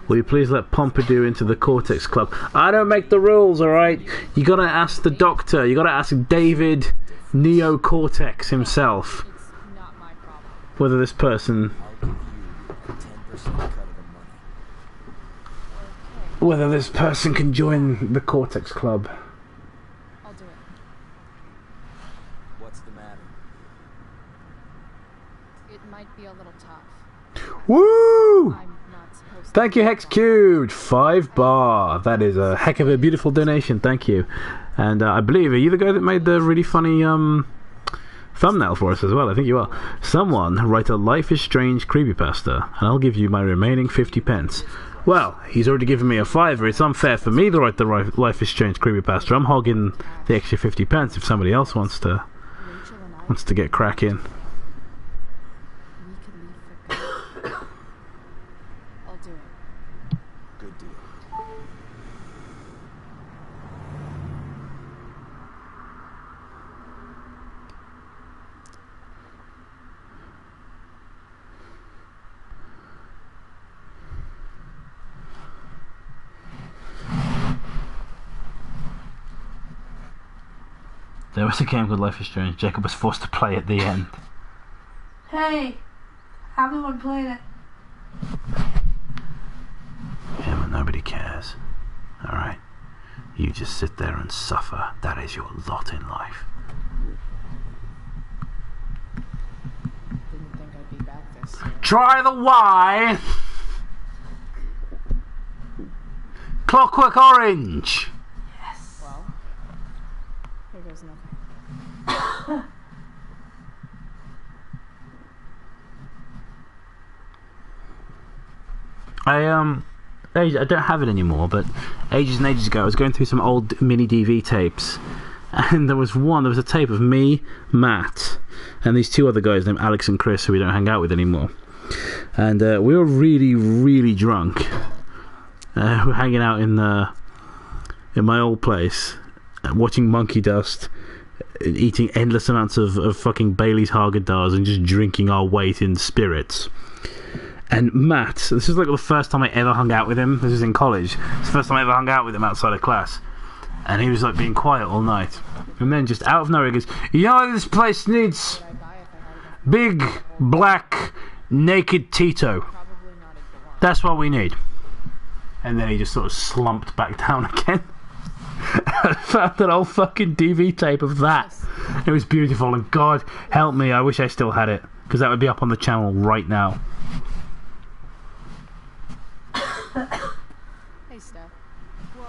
Speaker 1: Will you please let Pompidou into the Cortex Club? I don't make the rules, alright? You gotta ask the doctor. You gotta ask David Neo Cortex himself whether this person, can join the Cortex Club.
Speaker 3: I'll do it.
Speaker 11: What's the matter?
Speaker 3: It might be a little tough.
Speaker 1: Woo!
Speaker 3: I'm not supposed to.
Speaker 1: Thank you, Hex Cubed. $5. That is a heck of a beautiful donation. Thank you. And I believe, are you the guy that made the really funny thumbnail for us as well? I think you are. Someone write a Life is Strange creepypasta, and I'll give you my remaining 50 pence. Well, he's already given me a $5. It's unfair for me to write the Life is Strange creepypasta. I'm hogging the extra 50 pence if somebody else wants to get cracking.
Speaker 3: I'll do it.
Speaker 11: Good deal.
Speaker 1: There was a game called Life is Strange. Jacob was forced to play at the end.
Speaker 2: Hey, everyone played it.
Speaker 1: Yeah, but nobody cares. Alright? You just sit there and suffer. That is your lot in life.
Speaker 6: Didn't think I'd be back this soon.
Speaker 1: Try the Y! Clockwork Orange!
Speaker 3: Well, here goes nothing.
Speaker 1: I don't have it anymore, but ages and ages ago I was going through some old mini DV tapes, and there was a tape of me, Matt, and these two other guys named Alex and Chris, who we don't hang out with anymore. And we were really, really drunk. We were hanging out in my old place, watching Monkey Dust, eating endless amounts of fucking Bailey's Haagen-Dazs, and just drinking our weight in spirits. And Matt, this is like the first time I ever hung out with him. This was in college. It's the first time I ever hung out with him outside of class. And he was like being quiet all night. And then just out of nowhere he goes, you know, this place needs big, black, naked Tito. That's what we need. And then he just sort of slumped back down again. I found that old fucking DV tape of that. It was beautiful, and God help me, I wish I still had it, because that would be up on the channel right now.
Speaker 3: Hey, Steph.
Speaker 12: Whoa.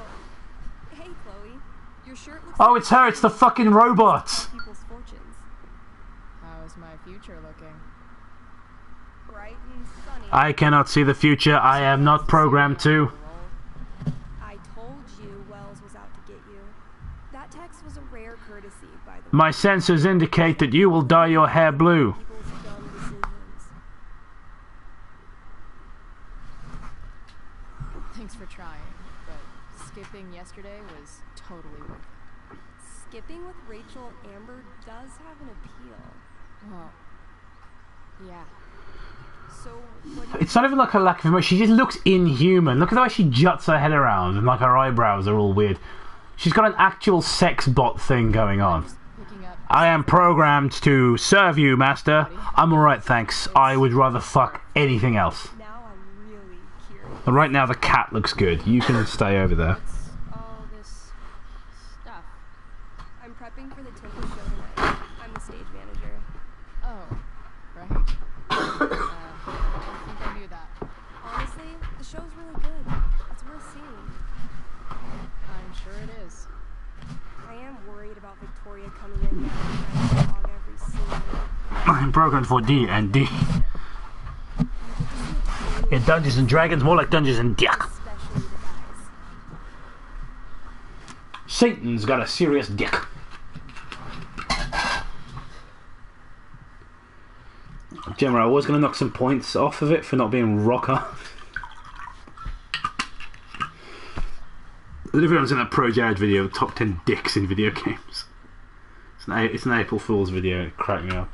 Speaker 12: Hey, Chloe.
Speaker 3: Your shirt looks
Speaker 1: Oh, it's her. It's the fucking robot.
Speaker 3: people's fortunes.
Speaker 6: How's my future looking?
Speaker 3: Bright and sunny.
Speaker 1: I cannot see the future. I am not programmed to.
Speaker 3: I told you Wells was out to get you. That text was a rare courtesy, by the way.
Speaker 1: My sensors indicate that you will dye your hair blue.
Speaker 3: People's dumb decisions.
Speaker 6: Thanks for trying, but skipping yesterday was totally worth it.
Speaker 3: Skipping with Rachel Amber does have an appeal.
Speaker 6: Well, yeah.
Speaker 3: So, what do you
Speaker 1: It's not even like a lack of emotion. She just looks inhuman. Look at the way she juts her head around and like her eyebrows are all weird. She's got an actual sex bot thing going on.
Speaker 6: Picking up
Speaker 1: I am programmed to serve you, master. I'm alright, thanks. I would rather fuck anything else.
Speaker 3: now I'm really curious.
Speaker 1: But right now the cat looks good. You can stay over there.
Speaker 3: What's all this stuff? I'm prepping for the Temple show tonight. I'm the stage manager.
Speaker 6: Oh, right. I think I knew that.
Speaker 3: Honestly, the show's really good. It's worth seeing.
Speaker 6: I'm sure it is.
Speaker 3: I am worried about Victoria coming in now and trying to log every scene.
Speaker 1: I'm programmed for D and D. In Dungeons and Dragons, more like Dungeons and Dick.
Speaker 3: Especially the guys.
Speaker 1: Satan's got a serious dick. Gemma, I was going to knock some points off of it for not being rocker. Everyone's in that Pro Jared video, top 10 dicks in video games. It's an April Fool's video, it cracked me up.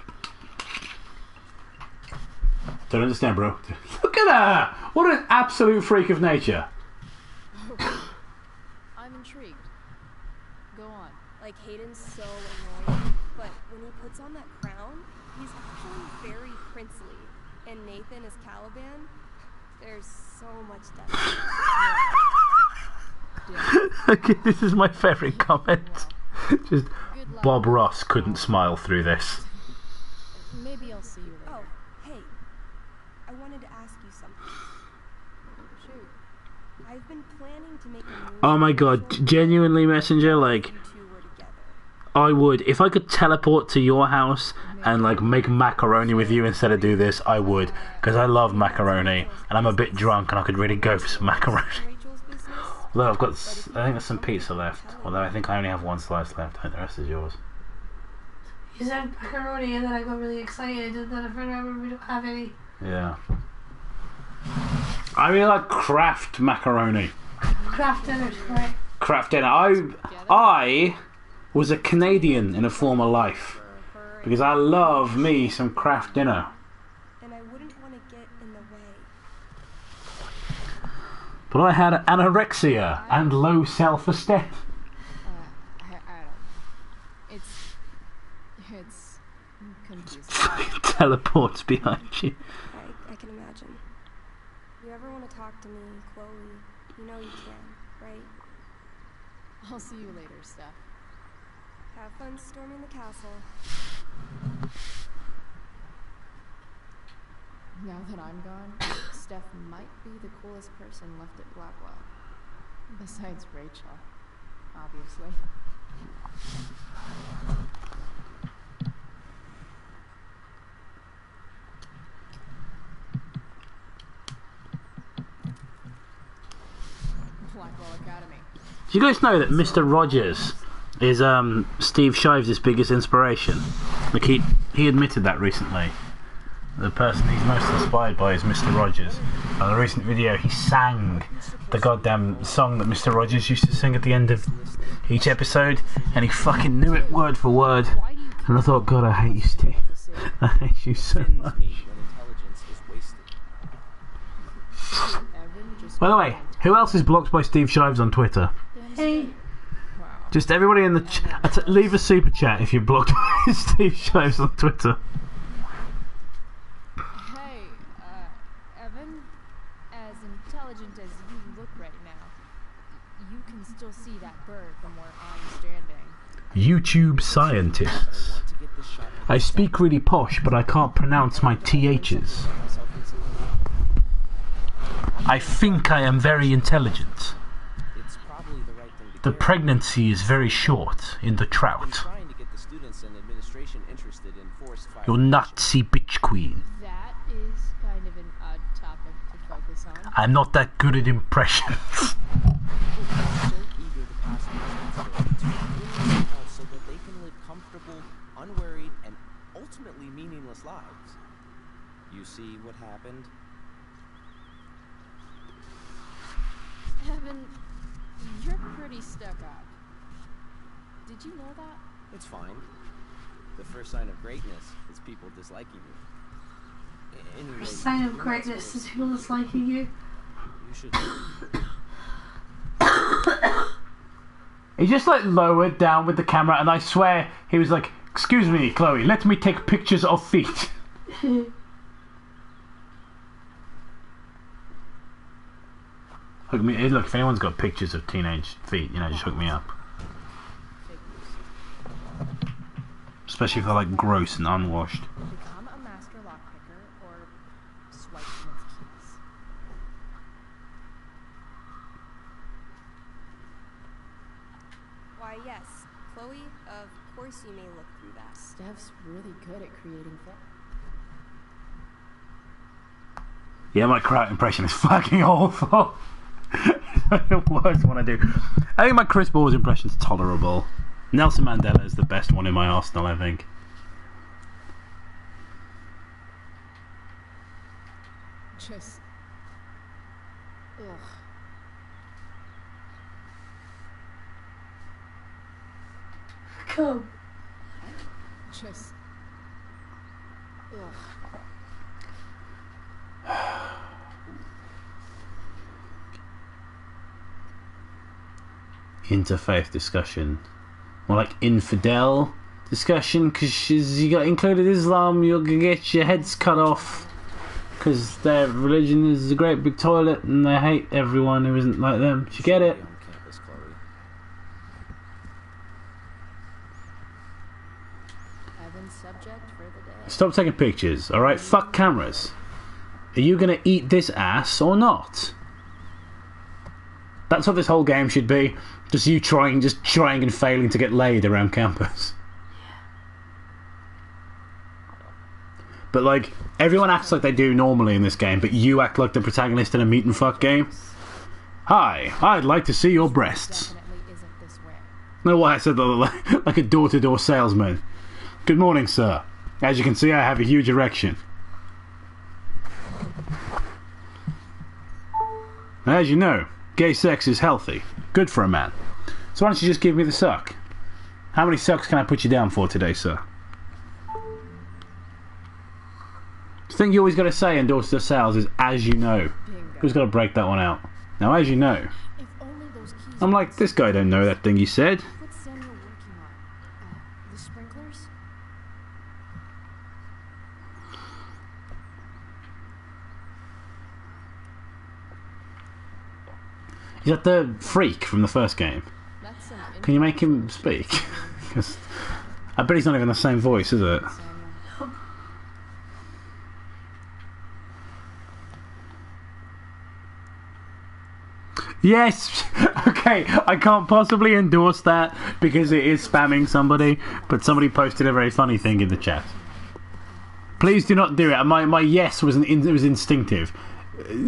Speaker 1: Don't understand, bro. Look at her! What an absolute freak of nature.
Speaker 6: I'm intrigued. Go on.
Speaker 3: Like, Hayden's so annoying, but when he puts on that crown, he's actually very princely. And Nathan is Caliban. There's so much depth.
Speaker 1: Okay, this is my favourite comment. Just Bob Ross couldn't smile through this.
Speaker 6: Maybe I'll see you later.
Speaker 3: Oh, hey. I wanted to ask you something.
Speaker 6: Shoot.
Speaker 3: I've been planning to make a movie.
Speaker 1: Oh my god, genuinely, Messenger, like,
Speaker 3: You two were together.
Speaker 1: I would. If I could teleport to your house and, like, make macaroni with you instead of do this, I would. Because I love macaroni, and I'm a bit drunk, and I could really go for some macaroni.
Speaker 3: Rachel's business?
Speaker 1: Although I think there's some pizza left. Although I think I only have one slice left. I think the rest is yours.
Speaker 2: You said macaroni and then I got really excited and then I remember we don't have any.
Speaker 1: Yeah. I really like Kraft macaroni.
Speaker 2: Kraft dinner, right?
Speaker 1: Kraft dinner. I was a Canadian in a former life. Because I love me some Kraft dinner.
Speaker 3: And I wouldn't want to get in the way.
Speaker 1: But I had anorexia and low self-esteem.
Speaker 6: I don't. It's confusing.
Speaker 1: Teleports behind you.
Speaker 3: I can imagine. You ever want to talk to me, Chloe, you know you can, right?
Speaker 6: I'll see you later, Steph.
Speaker 3: Have fun storming the castle.
Speaker 6: Now that I'm gone, Steph might be the coolest person left at Blackwell. Besides Rachel, obviously. Blackwell Academy.
Speaker 1: Do you guys know that Mr. Rogers is Steve Shives' biggest inspiration? Like he admitted that recently. The person he's most inspired by is Mr. Rogers. On a recent video, he sang the goddamn song that Mr. Rogers used to sing at the end of each episode, and he fucking knew it word for word. And I thought, God, I hate you, Steve. I hate you so much. By the way, who else is blocked by Steve Shives on Twitter?
Speaker 2: Hey.
Speaker 1: Just everybody in the leave a super chat if you're blocked by Steve Shives on Twitter.
Speaker 3: Hey, Evan, as intelligent as you look right now, you can still see that bird from where I'm standing.
Speaker 1: YouTube scientists. I speak really posh, but I can't pronounce my THs. I think I am very intelligent. The pregnancy is very short in the
Speaker 11: Been
Speaker 1: trout.
Speaker 11: trying to get the students and administration interested in forest fire.
Speaker 1: Your Nazi bitch queen.
Speaker 3: That is kind of an odd topic to focus on.
Speaker 1: I'm not that good at impressions.
Speaker 11: People are so eager to pass on responsibility to anyone else so that they can live comfortable, unworried, and ultimately meaningless lives. You see what happened?
Speaker 3: Evan, you're pretty stuck up. Did you know that?
Speaker 11: It's fine. The first sign of greatness is people disliking you. Anyway,
Speaker 2: Sign of
Speaker 11: you're not
Speaker 2: greatness
Speaker 11: supposed
Speaker 2: is people disliking you.
Speaker 11: You should.
Speaker 1: He just like lowered down with the camera, and I swear he was like, "Excuse me, Chloe, let me take pictures of feet." Hook me. Look, if anyone's got pictures of teenage feet, you know, just hook me up. Especially if they're like gross and unwashed.
Speaker 3: Become a master lockpicker or swipe someone's keys.
Speaker 12: Why, yes. Chloe, of course you may look through that.
Speaker 3: Steph's really good at creating film.
Speaker 1: Yeah, my crowd impression is fucking awful. The worst one I do. I think my Chris Balls impression is tolerable. Nelson Mandela is the best one in my arsenal, I think.
Speaker 3: Just... Ugh.
Speaker 2: Come.
Speaker 3: Just... Ugh.
Speaker 1: Interfaith discussion. More like infidel discussion, because you got included Islam, you're gonna get your heads cut off because their religion is a great big toilet and they hate everyone who isn't like them. Do you get it?
Speaker 11: On campus, Chloe.
Speaker 3: Evan's subject for the day.
Speaker 1: Stop taking pictures, alright? Fuck cameras. Are you gonna eat this ass or not? That's what this whole game should be. Just you trying and failing to get laid around campus. But like, everyone acts like they do normally in this game, but you act like the protagonist in a meet and fuck game. Hi, I'd like to see your breasts.
Speaker 3: Definitely isn't this way.
Speaker 1: No, why I said that like a door-to-door salesman. Good morning, sir. As you can see, I have a huge erection. As you know, gay sex is healthy. Good for a man. So why don't you just give me the suck? How many sucks can I put you down for today, sir? The thing you always got to say in door-to-door sales is, as you know. Who's got to break that one out? Now, as you know.
Speaker 3: If only those keys
Speaker 1: I'm like, this guy don't know that thing you said.
Speaker 3: What's Samuel working on? The sprinklers?
Speaker 1: Is that the freak from the first game?
Speaker 3: That's an
Speaker 1: Can you make him speak? 'Cause I bet he's not even the same voice, is it?
Speaker 3: Samuel.
Speaker 1: Yes! Okay, I can't possibly endorse that because it is spamming somebody, but somebody posted a very funny thing in the chat. Please do not do it. My yes was it was instinctive.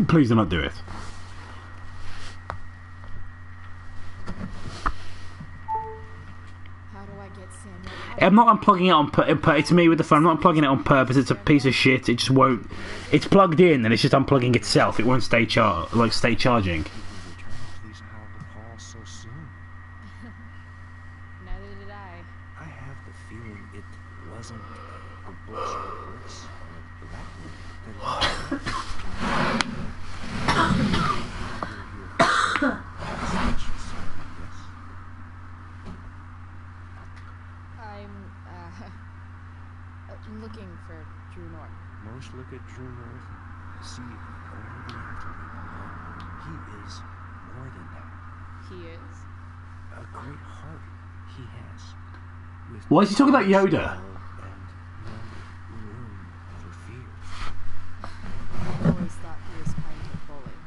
Speaker 1: Please do not do it.
Speaker 3: How do I get Samuel?
Speaker 1: I'm not unplugging it on it's me with the phone. I'm not unplugging it on purpose. It's a piece of shit. It just won't. It's plugged in and it's just unplugging itself. It won't stay charging.
Speaker 4: Please how to call so soon.
Speaker 3: Neither did I.
Speaker 4: I have the feeling it wasn't the books or bricks or blackwood
Speaker 3: I'm looking for Drew Norton.
Speaker 4: Most look at Drew North, see only the intellect. He is more than that.
Speaker 3: He is.
Speaker 4: A great heart he has. With
Speaker 1: Why is he talking about Yoda?
Speaker 4: love and no room for fear.
Speaker 3: I always thought he was kind of a bully.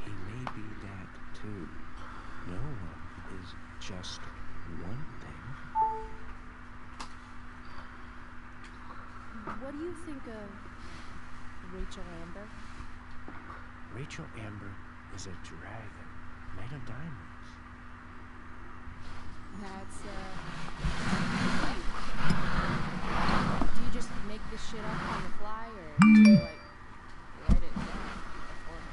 Speaker 4: He may be that too. No one is
Speaker 11: just one thing.
Speaker 3: What do you think of Rachel Amber?
Speaker 11: Rachel Amber is a dragon made of diamonds.
Speaker 3: That's do you just make this shit up on the fly, or do you like write it down beforehand?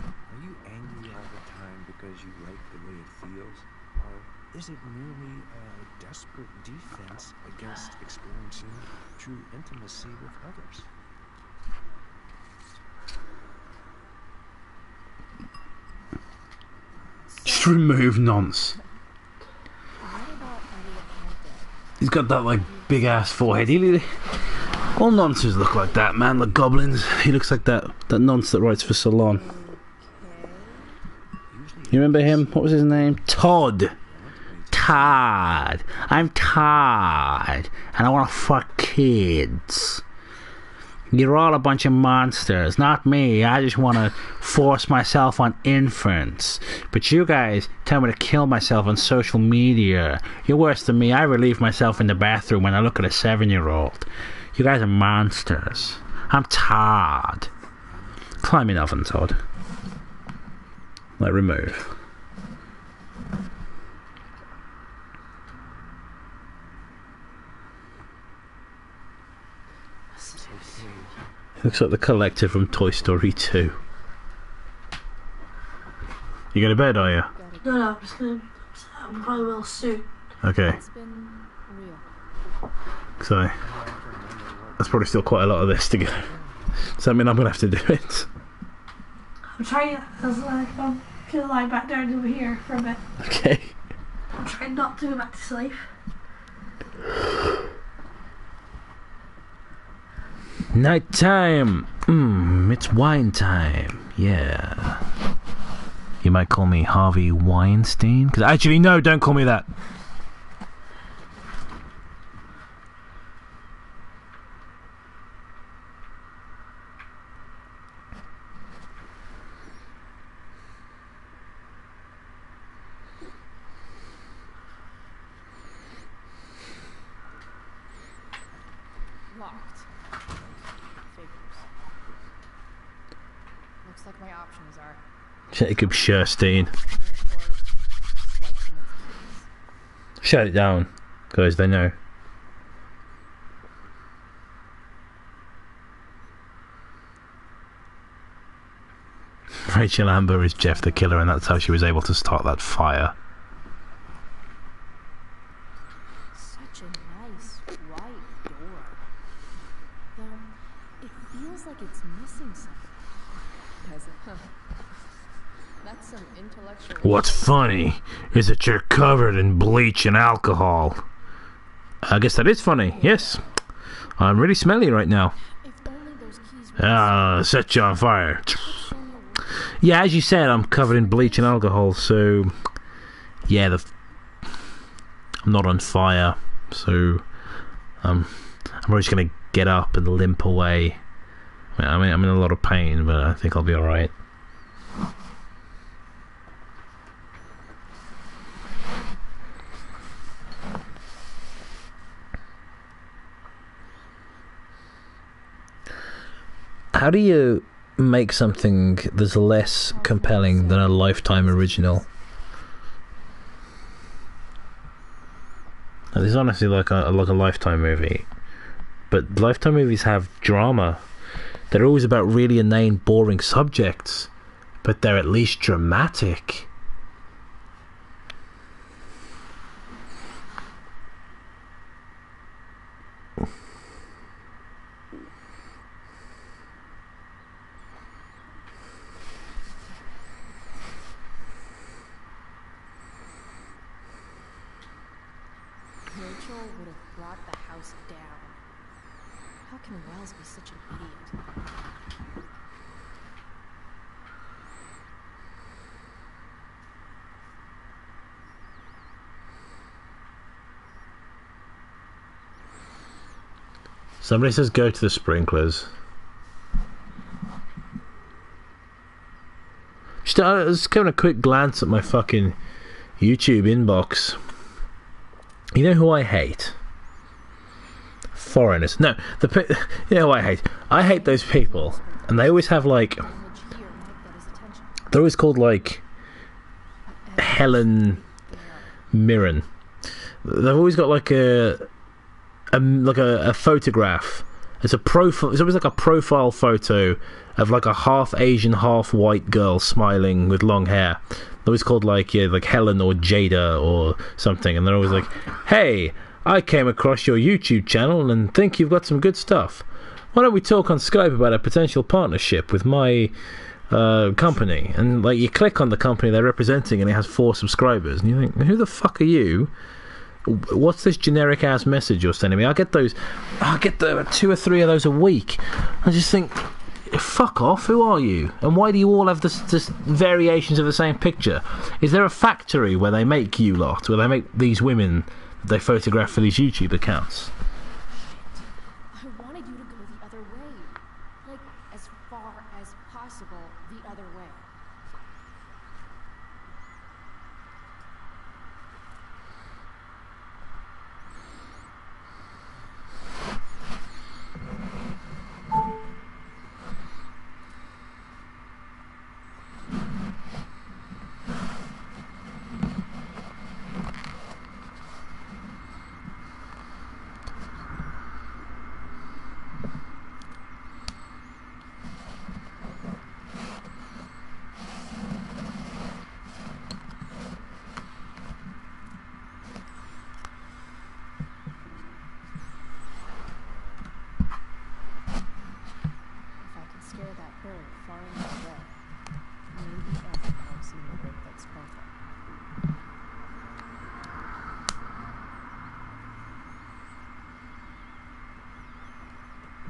Speaker 11: Are you angry all the time because you like the way it feels? Or is it merely a desperate defense against experiencing true intimacy with others?
Speaker 1: Just remove nonce. He's got that like big ass forehead. All nonces look like that, man. Like goblins. He looks like that nonce that writes for Salon. You remember him? What was his name? Todd. Todd. I'm Todd, and I want to fuck kids. You're all a bunch of monsters, not me. I just want to force myself on infants. But you guys tell me to kill myself on social media. You're worse than me. I relieve myself in the bathroom when I look at a 7-year-old. You guys are monsters. I'm Todd. Climb in oven, Todd. Like, remove. Looks like the collector from Toy Story 2. You going to bed, are you?
Speaker 2: No, I'm just gonna. I'm probably will soon.
Speaker 1: Okay.
Speaker 3: It's been real.
Speaker 1: So, that's probably still quite a lot of this to go. Does that mean I'm going to have to do it?
Speaker 2: I'm trying. I'm gonna lie back down over here for a bit.
Speaker 1: Okay.
Speaker 2: I'm trying not to go back to sleep.
Speaker 1: Night time. It's wine time. Yeah. You might call me Harvey Weinstein. Because actually, no, don't call me that.
Speaker 3: Locked. Figures. Looks like my options are
Speaker 1: Jacob Sherstein. Shut it down, guys. They know. Rachel Amber is Jeff the Killer, and that's how she was able to start that fire.
Speaker 3: such a nice white door. Though it feels like it's missing something. Does it? Huh. That's some intellectual.
Speaker 1: What's funny is that you're covered in bleach and alcohol. I guess that is funny. Yes, I'm really smelly right now. Set you on fire. Yeah, as you said, I'm covered in bleach and alcohol, so yeah, I'm not on fire, so I'm just gonna get up and limp away. I mean, I'm in a lot of pain, but I think I'll be alright. How do you make something that's less compelling than a Lifetime original? Now, this is honestly like a Lifetime movie, but Lifetime movies have drama. They're always about really inane, boring subjects, but they're at least dramatic.
Speaker 3: Rachel would have brought the house down. How can Wells be such an idiot?
Speaker 1: Somebody says go to the sprinklers. Just, I was giving a quick glance at my fucking YouTube inbox. You know who I hate? Foreigners. No, you know who I hate? I hate those people, and they always have like, they're always called like Helen Mirren. They've always got like a photograph. It's a profile. It's always like a profile photo of like a half Asian, half white girl smiling with long hair. They're always called like Helen or Jada or something, and they're always like, "Hey, I came across your YouTube channel and think you've got some good stuff. Why don't we talk on Skype about a potential partnership with my company?" And like you click on the company they're representing, and it has 4 subscribers, and you think, "Who the fuck are you? What's this generic ass message you're sending me?" I get the 2 or 3 of those a week. I just think, fuck off. Who are you? And why do you all have this variations of the same picture? Is there a factory where they make you lot, where they make these women that they photograph for these YouTube accounts?
Speaker 3: I wanted you to go the other way. Like, as far as possible, the other way.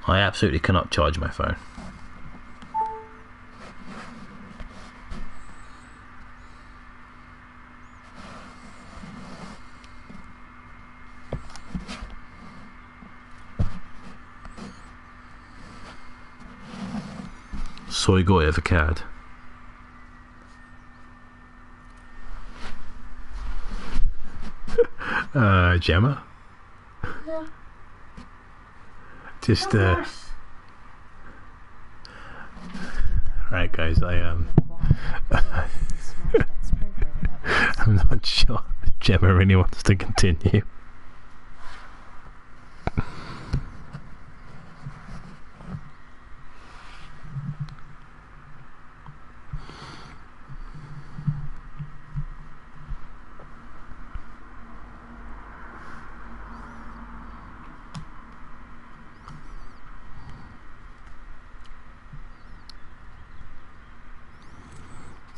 Speaker 1: I absolutely cannot charge my phone. Soy goy avocado. Gemma?
Speaker 2: Yeah.
Speaker 1: Just right guys, I'm not sure Gemma really wants to continue.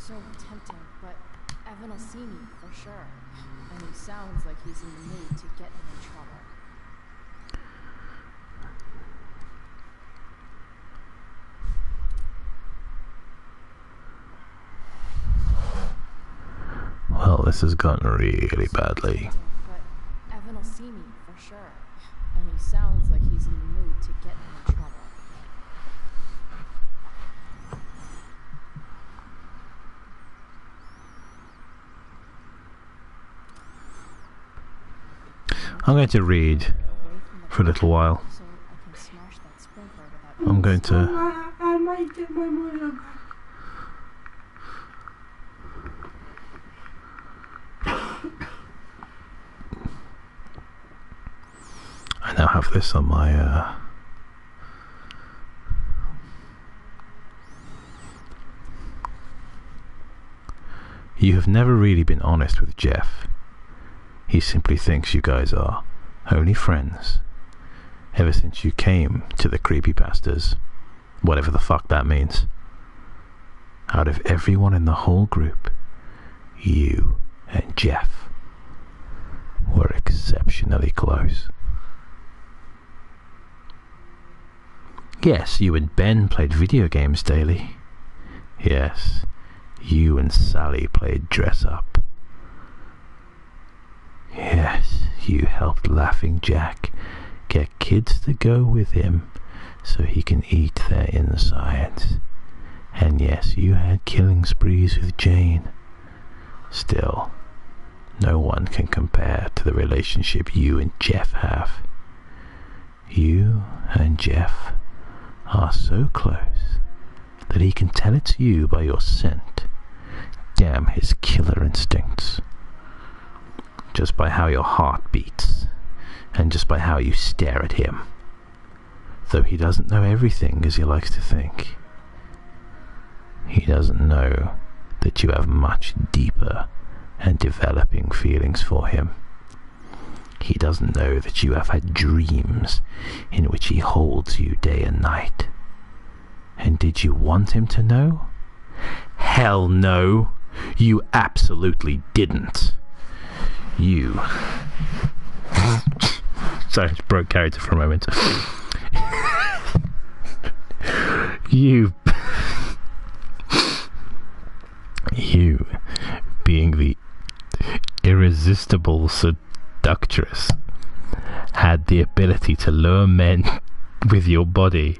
Speaker 3: So tempting, but Evan will see me for sure. And he sounds like he's in the mood to get him in trouble.
Speaker 1: Well, this has gotten really badly.
Speaker 3: But Evan will see me for sure. And he sounds like he's in the mood to get him in trouble.
Speaker 1: I'm going to read for a little while. I'm going to...
Speaker 2: I might get my motor back.
Speaker 1: I now have this on my You have never really been honest with Jeff. He simply thinks you guys are only friends ever since you came to the creepypastas, whatever the fuck that means. Out of everyone in the whole group, you and Jeff were exceptionally close. Yes, you and Ben played video games daily. Yes, you and Sally played dress up. Yes, you helped Laughing Jack get kids to go with him so he can eat their insides. And yes, you had killing sprees with Jane. Still, No one can compare to the relationship you and Jeff have. You and Jeff are so close that he can tell it's you by your scent. Damn his killer instincts. Just by how your heart beats, and just by how you stare at him. Though he doesn't know everything as he likes to think. He doesn't know that you have much deeper and developing feelings for him. He doesn't know that you have had dreams in which he holds you day and night. And did you want him to know? Hell no! You absolutely didn't. You... Sorry, I just broke character for a moment. You being the irresistible seductress had the ability to lure men with your body,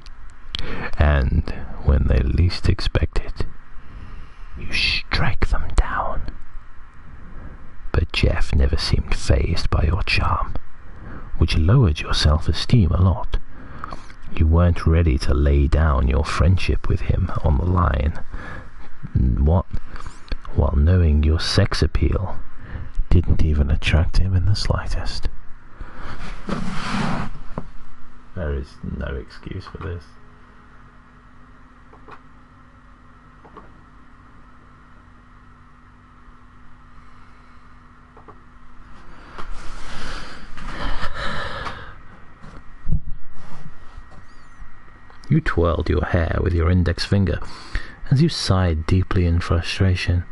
Speaker 1: and when they least expect it, you strike them down. But Jeff never seemed fazed by your charm, which lowered your self-esteem a lot. You weren't ready to lay down your friendship with him on the line. What? While knowing your sex appeal didn't even attract him in the slightest. There is no excuse for this. You twirled your hair with your index finger as you sighed deeply in frustration.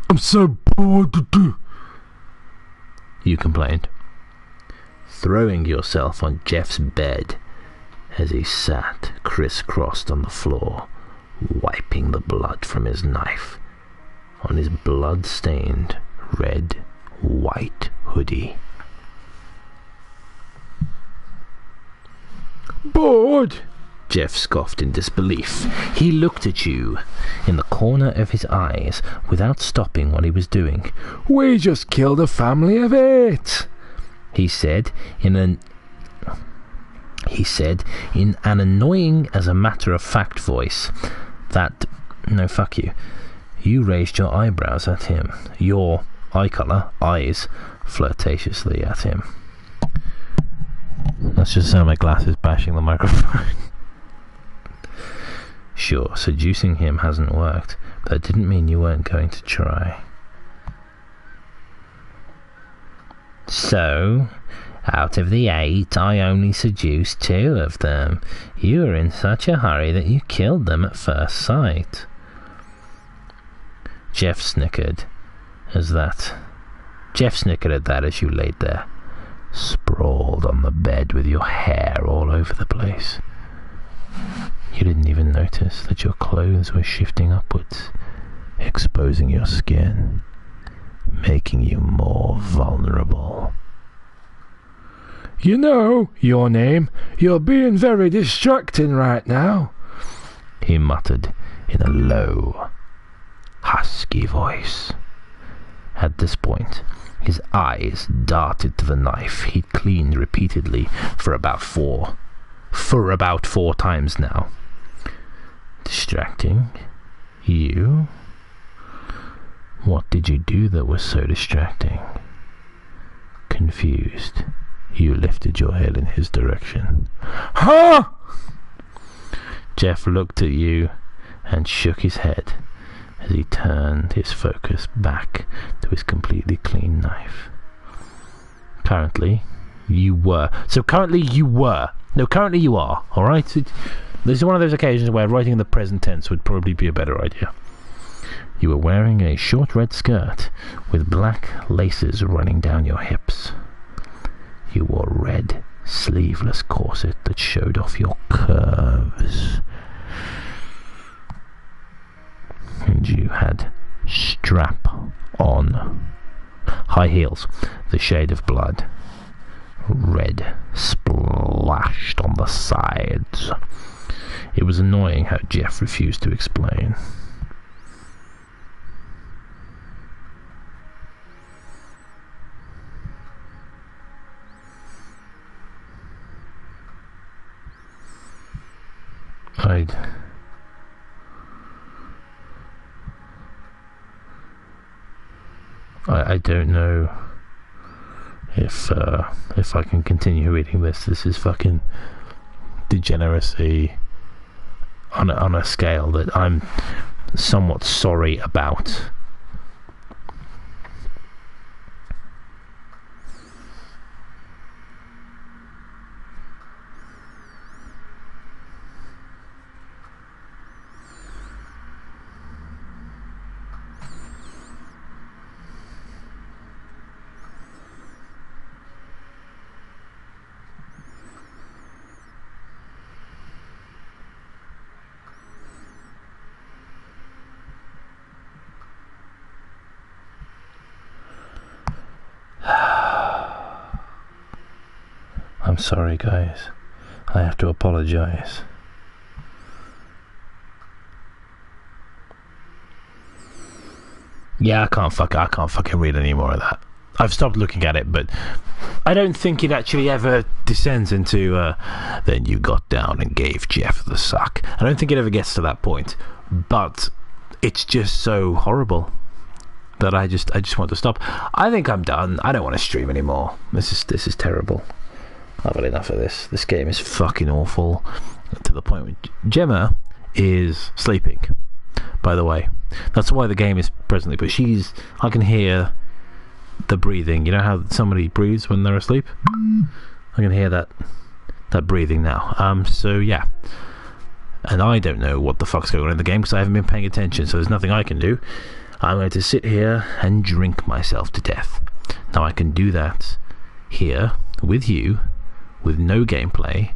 Speaker 1: I'm so bored. You complained, throwing yourself on Jeff's bed as he sat crisscrossed on the floor, wiping the blood from his knife on his blood-stained red-white hoodie. Bored? Jeff scoffed in disbelief. He looked at you in the corner of his eyes without stopping what he was doing. We just killed a family of 8, he said in an annoying as a matter-of-fact voice. No, fuck you. You raised your eyebrows at him, your eye colour, eyes, flirtatiously at him. That's just how my glasses bashing the microphone. Sure, seducing him hasn't worked, but that didn't mean you weren't going to try. So, out of the 8, I only seduced 2 of them. You were in such a hurry that you killed them at first sight. Jeff snickered at that as you laid there, sprawled on the bed with your hair all over the place. You didn't even notice that your clothes were shifting upwards, exposing your skin, making you more vulnerable. You know your name. You're being very distracting right now, he muttered in a low, husky voice. At this point, his eyes darted to the knife he'd cleaned repeatedly for about 4 times now. Distracting? You? What did you do that was so distracting? Confused, you lifted your head in his direction. Huh? Jeff looked at you and shook his head as he turned his focus back to his completely clean knife. Currently you are. Alright? This is one of those occasions where writing in the present tense would probably be a better idea. You were wearing a short red skirt with black laces running down your hips. You wore a red, sleeveless corset that showed off your curves. And you had strap-on high heels, the shade of blood. Red splashed on the sides. It was annoying how Jeff refused to explain. I don't know if I can continue reading this. This is fucking degeneracy on a scale that I'm somewhat sorry about. I'm sorry, guys. I have to apologize. Yeah, I can't fucking read any more of that. I've stopped looking at it, but I don't think it actually ever descends into then you got down and gave Jeff the suck. I don't think it ever gets to that point, but it's just so horrible that I just want to stop. I think I'm done. I don't want to stream anymore. This is terrible. I've had enough of this. This game is fucking awful, to the point where Gemma is sleeping, by the way. That's why the game is presently, but I can hear the breathing. You know how somebody breathes when they're asleep? I can hear that breathing now. So yeah. And I don't know what the fuck's going on in the game because I haven't been paying attention, so there's nothing I can do. I'm going to sit here and drink myself to death. Now I can do that here with you, with no gameplay,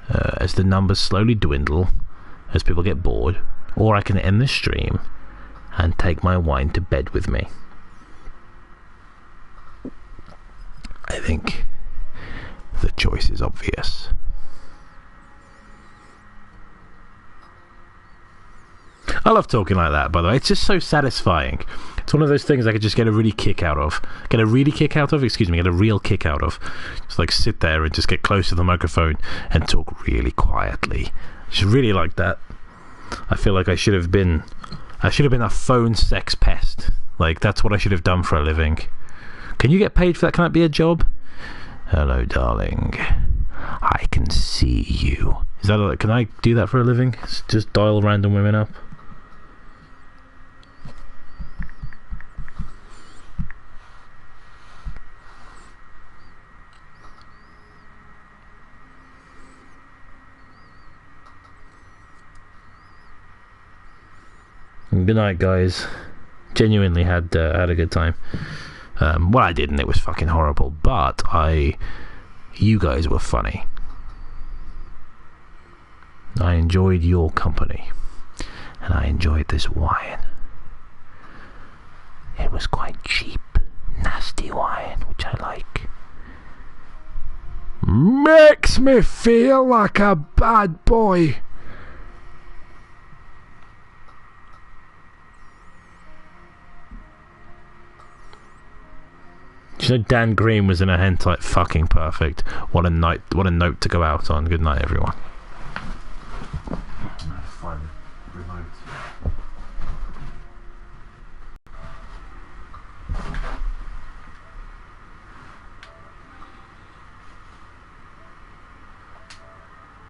Speaker 1: as the numbers slowly dwindle, as people get bored, or I can end the stream and take my wine to bed with me. I think the choice is obvious. I love talking like that, by the way. It's just so satisfying. It's one of those things I could just get a real kick out of. Get a real kick out of. Just like sit there and just get close to the microphone and talk really quietly. Just really like that. I feel like I should have been a phone sex pest. Like, that's what I should have done for a living. Can you get paid for that? Can that be a job? Hello, darling. I can see you. Can I do that for a living? Just dial random women up? Good night, guys. Genuinely had a good time. Well, I didn't. It was fucking horrible. But you guys were funny. I enjoyed your company, and I enjoyed this wine. It was quite cheap, nasty wine, which I like.
Speaker 10: Makes me feel like a bad boy.
Speaker 1: You know, Dan Green was in a hentai. Fucking perfect. What a note to go out on. Good night, everyone. Find remote.